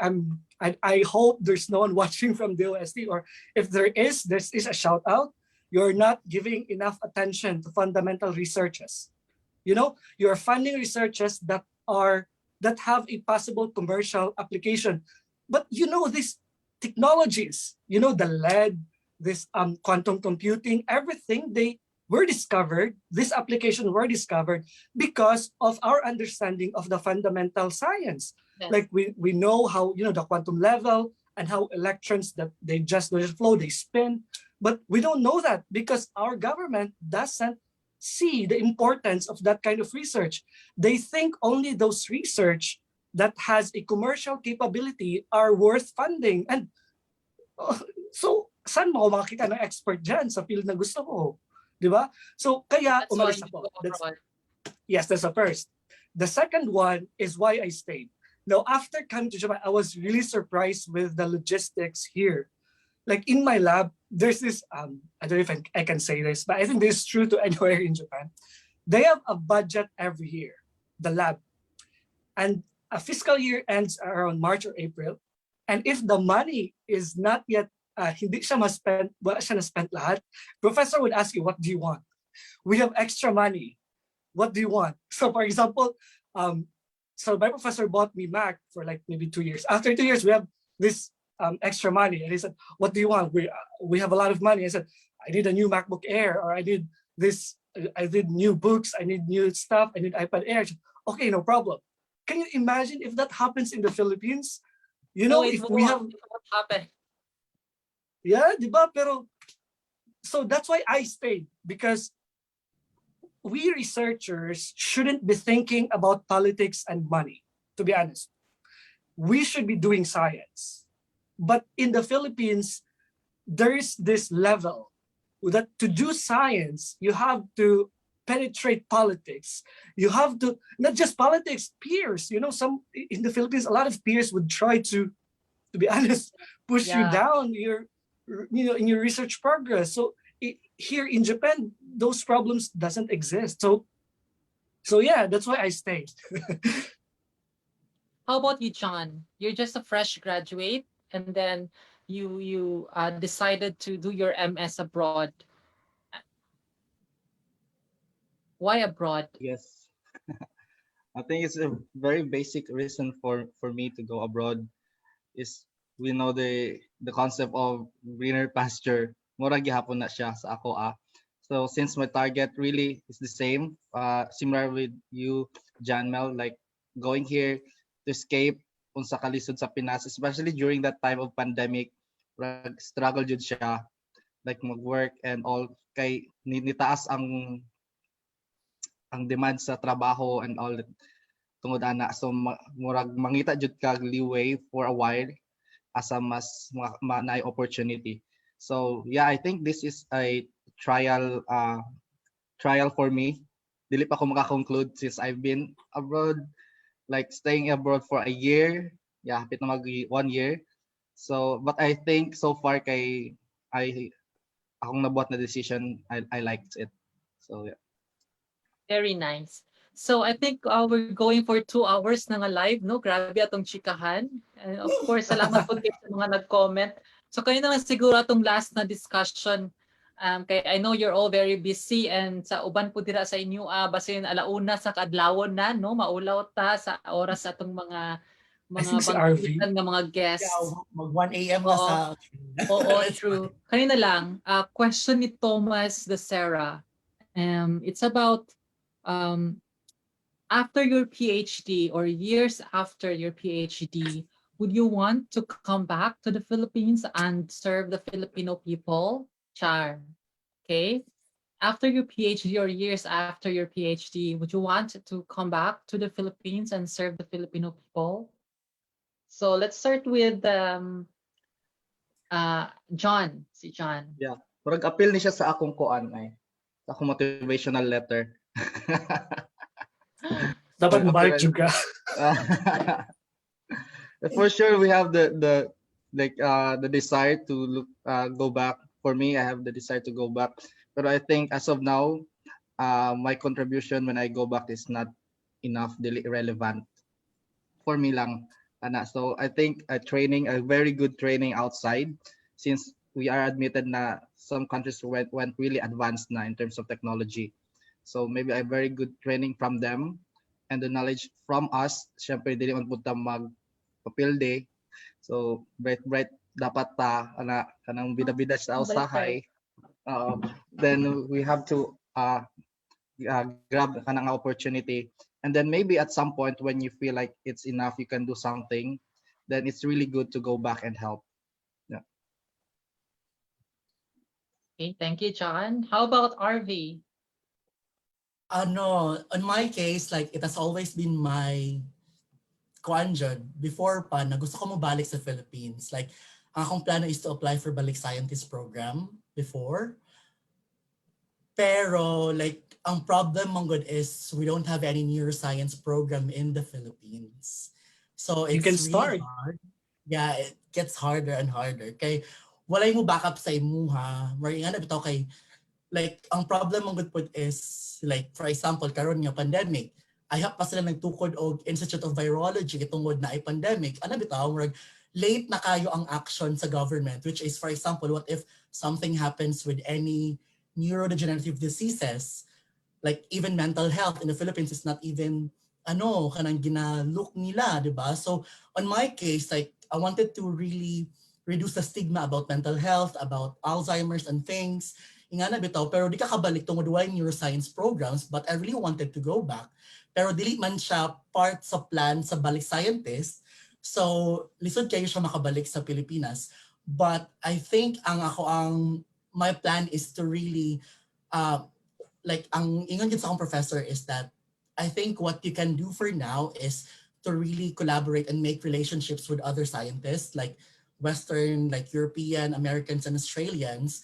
I hope there's no one watching from the OST, or if there is a shout out. You're not giving enough attention to fundamental researches. You're funding researches that have a possible commercial application. But these technologies, the lead, this quantum computing, everything, they were discovered, this application were discovered because of our understanding of the fundamental science. Yes. Like we know how, the quantum level and how electrons that they just flow, they spin. But we don't know that because our government doesn't see the importance of that kind of research. They think only those research that has a commercial capability are worth funding. And so, saan mo makakita ng expert dyan sa field na gusto ko? Diba? So, kaya umalis ako. Yes, that's the first. The second one is why I stayed. Now, after coming to Japan, I was really surprised with the logistics here. Like in my lab, there's this, I don't know if I can say this, but I think this is true to anywhere in Japan. They have a budget every year, the lab. And a fiscal year ends around March or April. And if the money is not yet, hindi siya ma-spend, wala siya na-spend lahat, professor would ask you, what do you want? We have extra money. What do you want? So for example, so my professor bought me Mac for like maybe 2 years. After 2 years, we have this extra money. And he said, what do you want? We have a lot of money. I said, I need a new MacBook Air, or I need this, I need new books, I need new stuff, I need iPad Air. Said, okay, no problem. Can you imagine if that happens in the Philippines? If we have... It won't happen. Yeah, diba? Pero, so that's why I stayed, because we researchers shouldn't be thinking about politics and money, to be honest. We should be doing science. But in the Philippines, there is this level that to do science, you have to penetrate politics. You have to, not just politics, peers. Some in the Philippines, a lot of peers would try to be honest, push you down in your research progress. So here in Japan, those problems doesn't exist. So yeah, that's why I stayed. How about you, John? You're just a fresh graduate, and then you decided to do your MS abroad. Why abroad? Yes. I think it's a very basic reason for me to go abroad is we know the concept of greener pasture. Mura gihapon na siya sa ako . So since my target really is the same, similar with you, John Mel, like going here to escape unsa kalisod sa Pinas, especially during that time of pandemic, struggle jud siya, like mag-work and all, kay nitaas ang demand sa trabaho and all tungod ana. So murag mangita jud kag leeway for a while asa mas naay opportunity. So yeah, I think this is a trial for me. Dili pa ko maka-conclude since I've been abroad, like staying abroad for a year. Yeah, hapit na mag 1 year. So but I think so far kay akong nabuhat na decision, I liked it. So yeah. Very nice. So I think we're going for 2 hours na nga live, no? Grabe atong chikahan. And of course, salamat po sa mga nag-comment. So kayo na lang siguro atong last na discussion. Kay I know you're all very busy and sa uban po dira sa inyo basin alauna sa kadlawon na no maulaw ta sa oras sa atong mga I think si Arvie. bangkitan nga mga Yeah, guests. mag 1 a.m. na Oo. sa... Oo, It's true. Kanina lang, question ni Thomas de Serra. It's about after your PhD or years after your PhD, would you want to come back to the Philippines and serve the Filipino people? Char. Okay. After your PhD or years after your PhD, would you want to come back to the Philippines and serve the Filipino people? So let's start with John. Si John. Yeah. Murag appeal ni siya sa akong kuan ay. Sa akong motivational letter. Dapat mabalik juga. For sure we have the desire to go back. For me, I have the desire to go back. But I think as of now, my contribution when I go back is not enough, relevant for me lang. So I think a very good training outside, since we are admitted na some countries went really advanced na in terms of technology. So maybe a very good training from them and the knowledge from us. Syempre, dili man punta magpapilde. So bright dapat ta kanang bida-bida sa usahay. Then we have to grab kanang opportunity, and then maybe at some point when you feel like it's enough, you can do something, then it's really good to go back and help. Yeah. Okay, thank you, John. How about Arvie? No, in my case, like it has always been my kuanjod before pa na gusto ko mabalik sa Philippines. Like ang akong plano is to apply for Balik Scientist program before. Pero like ang problem mong good is we don't have any neuroscience program in the Philippines. So it's You can really start. hard. Yeah, it gets harder and harder. Kay walay mo backup sa imuha. Maringan na bitaw kay like ang problem mong good put is like for example karon nga pandemic. I pa sila nagtukod og Institute of Virology itungod na ay pandemic. Ano bitaw late na kayo ang action sa government, which is for example what if something happens with any neurodegenerative diseases, like even mental health in the Philippines is not even kanang ginalook nila, diba? So on my case, like I wanted to really reduce the stigma about mental health, about Alzheimer's and things. Inga na bitaw, pero di ka kabalik tungod why neuroscience programs, but I really wanted to go back. Pero dili man siya part sa plan sa Balik Scientist. So lisod kayo siya makabalik sa Pilipinas. But I think my plan is to really like ang ingon gid sa akong professor is that I think what you can do for now is to really collaborate and make relationships with other scientists like Western, like European, Americans, and Australians,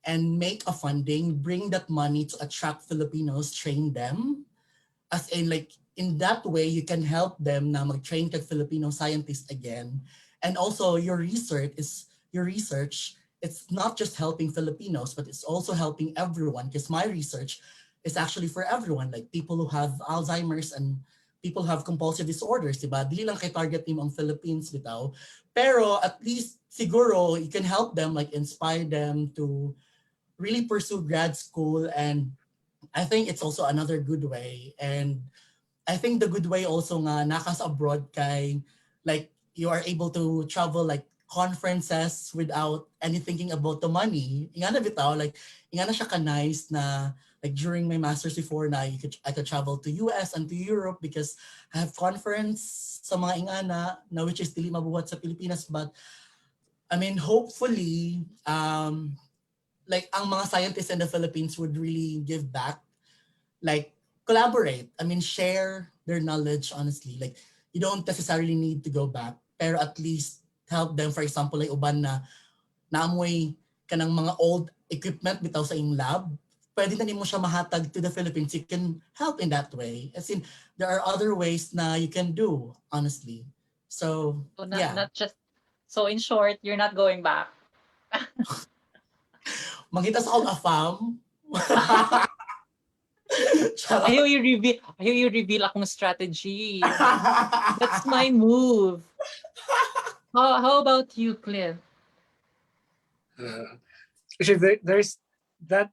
and make a funding, bring that money to attract Filipinos, train them. As in like in that way you can help them na mag-train kag Filipino scientists again. And also your research, it's not just helping Filipinos, but it's also helping everyone because my research is actually for everyone, like people who have Alzheimer's and people who have compulsive disorders, diba? Dili lang kay target team ang Philippines bitaw. Pero at least siguro you can help them, like inspire them to really pursue grad school, and I think it's also another good way. And I think the good way also nga nakas abroad kay like you are able to travel like conferences without any thinking about the money. Inga na bitaw, like inga na siya ka-nice na like during my master's before na I could travel to US and to Europe because I have conference sa mga ingana na which is dili mabuhat sa Pilipinas. But I mean hopefully like ang mga scientists in the Philippines would really give back, like collaborate. I mean share their knowledge honestly. Like you don't necessarily need to go back, pero at least help them. For example, like uban na naamoy kanang mga old equipment bitaw sa iyong lab, pwede na nimo siya mahatag to the Philippines. You can help in that way. As in, there are other ways na you can do, honestly. So Not just, so in short, you're not going back. Magita sa akong afam. Ayaw you reveal akong strategy. That's my move. How about you, Clint? Actually, there's that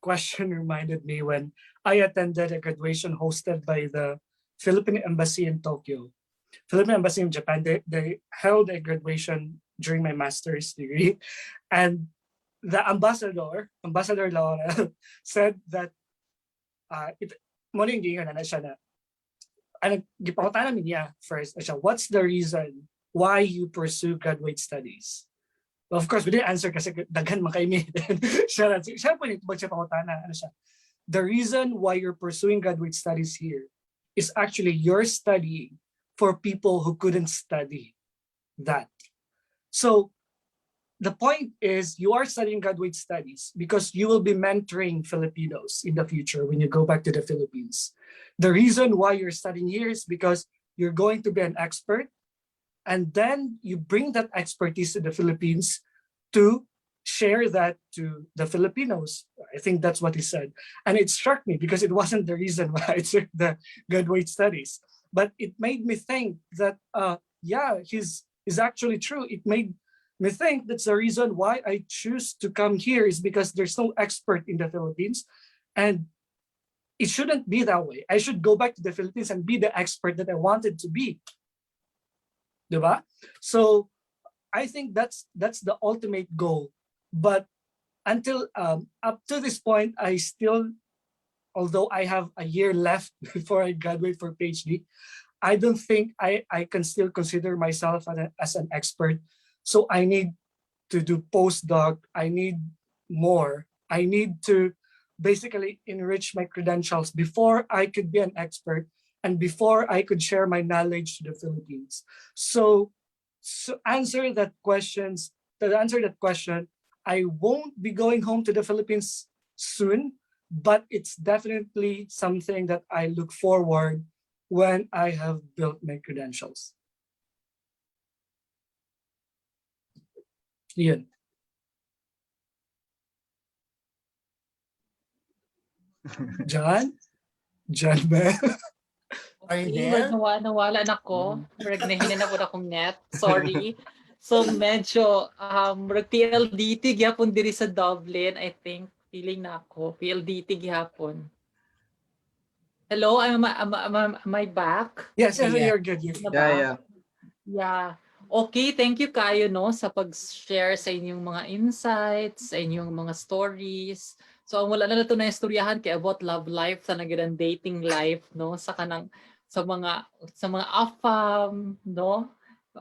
question reminded me when I attended a graduation hosted by the Filipino Embassy in Tokyo. Filipino Embassy in Japan, they held a graduation during my master's degree. And the Ambassador Laura, said that morning yun na siya na gipakutan namin niya first na siya, what's the reason why you pursue graduate studies? Well, of course, we didn't answer kasi daghan man kami. Siya po nito magsipakutan na ano siya. The reason why you're pursuing graduate studies here is actually you're studying for people who couldn't study that. So the point is you are studying graduate studies because you will be mentoring Filipinos in the future when you go back to the Philippines. The reason why you're studying here is because you're going to be an expert, and then you bring that expertise to the Philippines to share that to the Filipinos. I think that's what he said. And it struck me because it wasn't the reason why I took the graduate studies. But it made me think that, yeah, he's actually true. It made me think that's the reason why I choose to come here is because there's no expert in the Philippines. And it shouldn't be that way. I should go back to the Philippines and be the expert that I wanted to be. Diba? So I think that's the ultimate goal. But until up to this point, I still, although I have a year left before I graduate for PhD, I don't think I can still consider myself as an expert. So I need to do postdoc. I need more. I need to basically enrich my credentials before I could be an expert and before I could share my knowledge to the Philippines. So to answer that question, I won't be going home to the Philippines soon, but it's definitely something that I look forward when I have built my credentials. Yun. John ba? Are you there? Nawala na ko. Nahinan na po akong net. Sorry. So medyo TLDT gyapon diri sa Dublin, I think. Feeling na ako. PLDT gyapon. Hello, am I back? Yes, Yeah. you're good. Yeah. Okay, thank you kayo no sa pag-share sa inyong mga insights, sa inyong mga stories. So wala na to na istoryahan kay about love life sa naging dating life no sa mga AFAM no.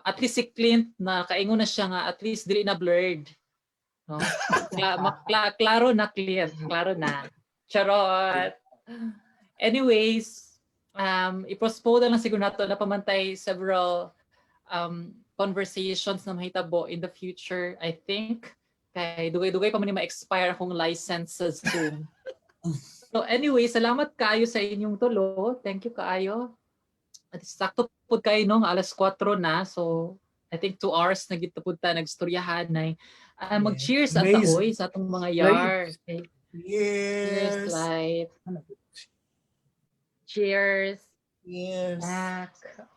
At least si Clint na kaingon na siya nga at least dili na blurred. No? Klaro na Clint, klaro na. Charot. Anyways, i-postpone na lang siguro nato na pamantay several conversations na mahitabo in the future, I think. Kay dugay-dugay pa man ma-expire akong license sa Zoom. So anyway, salamat kaayo sa inyong tulo. Thank you kaayo. At sakto pud kayo no, alas 4 na. So I think 2 hours na gid pud ta nagstoryahan nay. Mag-cheers ata oy sa atong mga yar. Okay. Yes. Light. Cheers. Yes.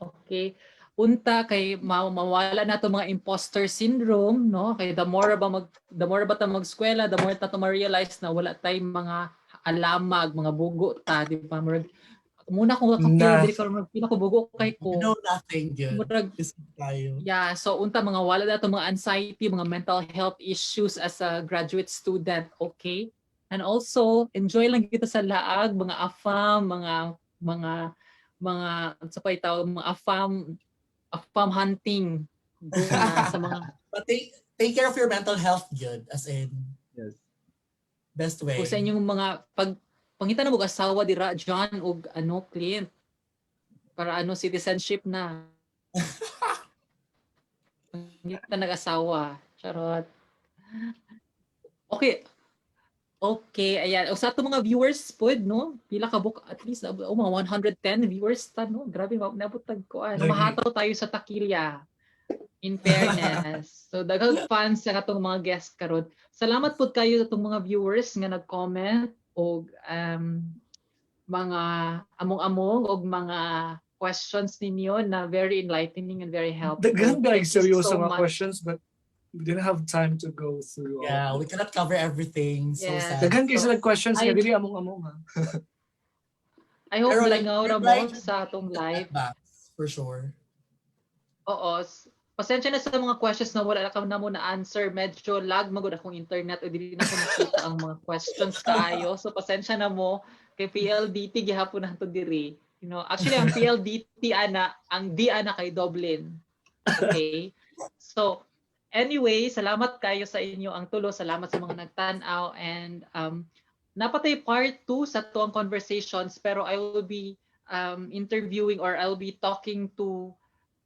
Okay. Unta kay mawala na to mga imposter syndrome no kay the more ba ta mag-eskwela, the more ta to ma-realize na wala tayong mga alamag, mga bugo ta, di ba? Muna kung nakapila diri ka pinakubugo kay ko. No, nothing good. Yeah, so unta mga wala na to mga anxiety, mga mental health issues as a graduate student, okay? And also enjoy lang kita sa laag, mga AFAM, mga sa pa itaw mga AFAM hunting sa mga But take care of your mental health, good, as in Yes. best way. kung sa inyong mga pangita na mo asawa dira John og Clint para citizenship na pangita nag-asawa charot. Okay, ayan. O sa ato mga viewers pod, no? Pila ka book at least mga 110 viewers ta, no? Grabe, nabutag ko. Mahataw tayo sa takilya. In fairness. So, daghang fans sa atong mga guests karon. Salamat pod kayo sa atong mga viewers nga nag-comment o mga among-among o mga questions ninyo na very enlightening and very helpful. Daghan ba Thank you seryoso so mga much. questions but We didn't have time to go through all. Yeah, we cannot cover everything. So Yes. sad. Daghan kayo So, sila questions I- nga dili among ha. I hope Pero like, nalingaw we ra tried mo sa atong live. Setbacks, for sure. Oo. Pasensya na sa mga questions na wala ka na mo na answer. Medyo lag magod akong internet o dili na ko makita ang mga questions kaayo. So pasensya na mo kay PLDT gihapon na to diri. You know, actually ang PLDT ang di ana kay Dublin. Okay? So anyway, salamat kayo sa inyo ang tulo. Salamat sa mga nagtan-aw and napatay part 2 sa tuang conversations pero I will be interviewing or I'll be talking to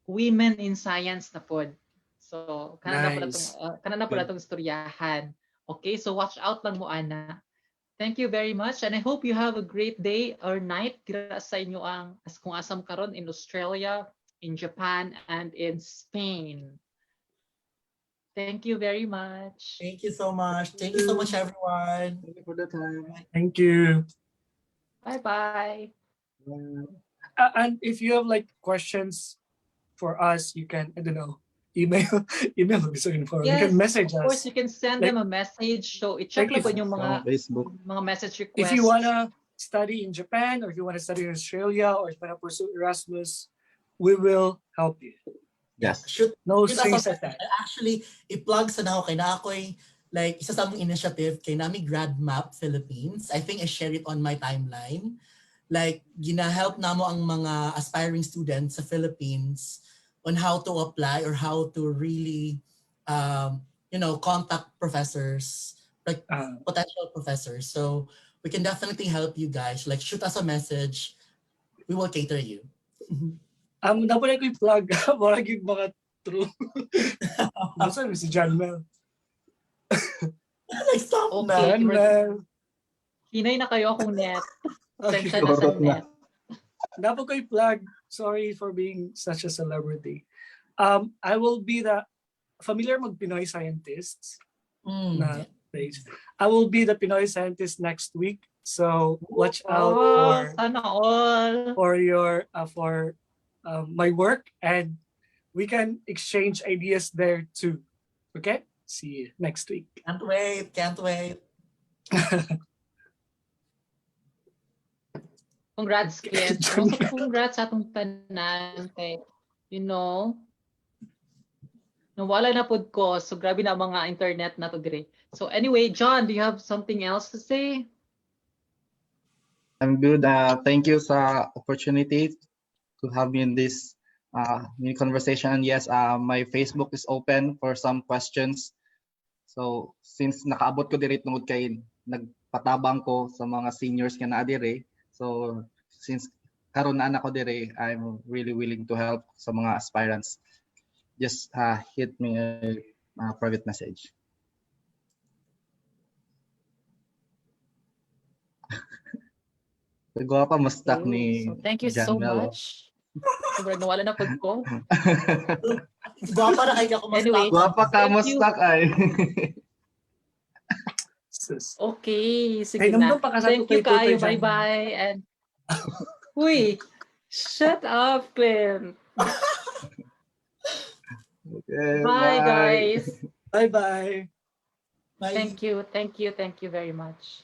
women in science na pod. So, Nice. kana na pala tong istoryahan. Okay, so watch out lang mo ana. Thank you very much and I hope you have a great day or night dira sa inyo ang kung asam karon in Australia, in Japan and in Spain. Thank you very much. Thank you so much. Thank you so much, everyone. Thank you for the time. Thank you. Bye-bye. And if you have like questions for us, you can, I don't know, email you Yes, can message of course us. you can send them a message. So i-check Like lang po if- yung mga Facebook. message requests. If you wanna study in Japan or if you wanna study in Australia or if you wanna pursue Erasmus, we will help you. Yes. Shoot, No shoot us strings a attached. Actually, i-plug sa na ako kay na ako'y like isa sa among initiative kay nami Grad Map Philippines. I think I shared it on my timeline. Like gina-help namo ang mga aspiring students sa Philippines on how to apply or how to really contact professors, like potential professors. So we can definitely help you guys. Like shoot us a message. We will cater you. Napalay ko yung plug. Wala yung mga true. Basta si John Mel. Like stop Okay. na. John Mel. Hinay na kayo akong net. Okay. Pasensya na sa net. Dapat ko yung plug. Sorry for being such a celebrity. I will be the familiar mag Pinoy scientists na page. I will be the Pinoy scientist next week. So watch out sana all. for your my work and we can exchange ideas there too. Okay? See you next week. Can't wait. Can't wait. Congrats, Clint. Also, congrats sa atong tanan kay, nawala na pod ko. So, grabe na mga internet na to dire. So, anyway, John, do you have something else to say? I'm good. Thank you sa opportunity to have me in this mini conversation. And yes, my Facebook is open for some questions. So since nakaabot ko diri tungod kay nagpatabang ko sa mga seniors nga naa diri. So since karon na ako diri, I'm really willing to help sa mga aspirants. Just hit me a private message. Gwapa mo stuck ni So, thank you John so Mel, much. Sobrang nawala na pod ko. Gwapa na kayo ako Anyway, Gwapa ka mo thank you. stuck ay. Okay, sige Hey, na. nandun pa ka sa Thank you tutoy-tutoy kayo. dyan. Bye-bye. And Uy, shut up, Clint. Okay, Bye, guys. Bye-bye. Bye. Thank you. Thank you. Thank you very much.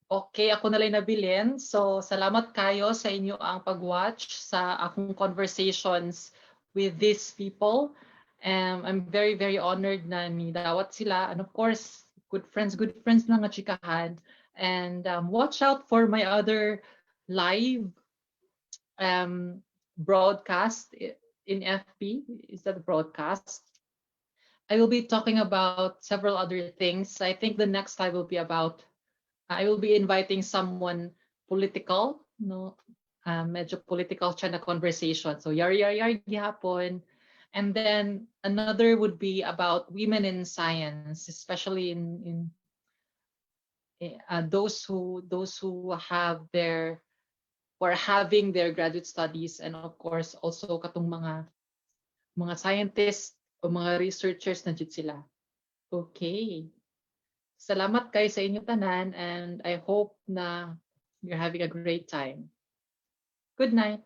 Okay, ako na lang nabilin. So, salamat kayo sa inyo ang pag-watch sa akong conversations with these people. I'm very, very honored na nidawat sila. And of course, good friends na nga chikahan. And watch out for my other live broadcast in FB. Is that a broadcast? I will be talking about several other things. I think the next live will be about I will be inviting someone political, medyo political siya na conversation. So yar gihapon. And then another would be about women in science, especially in those who have their or having their graduate studies, and of course also katong mga scientists o mga researchers na jud sila. Okay. Salamat kayo sa inyo tanan and I hope na you're having a great time. Good night.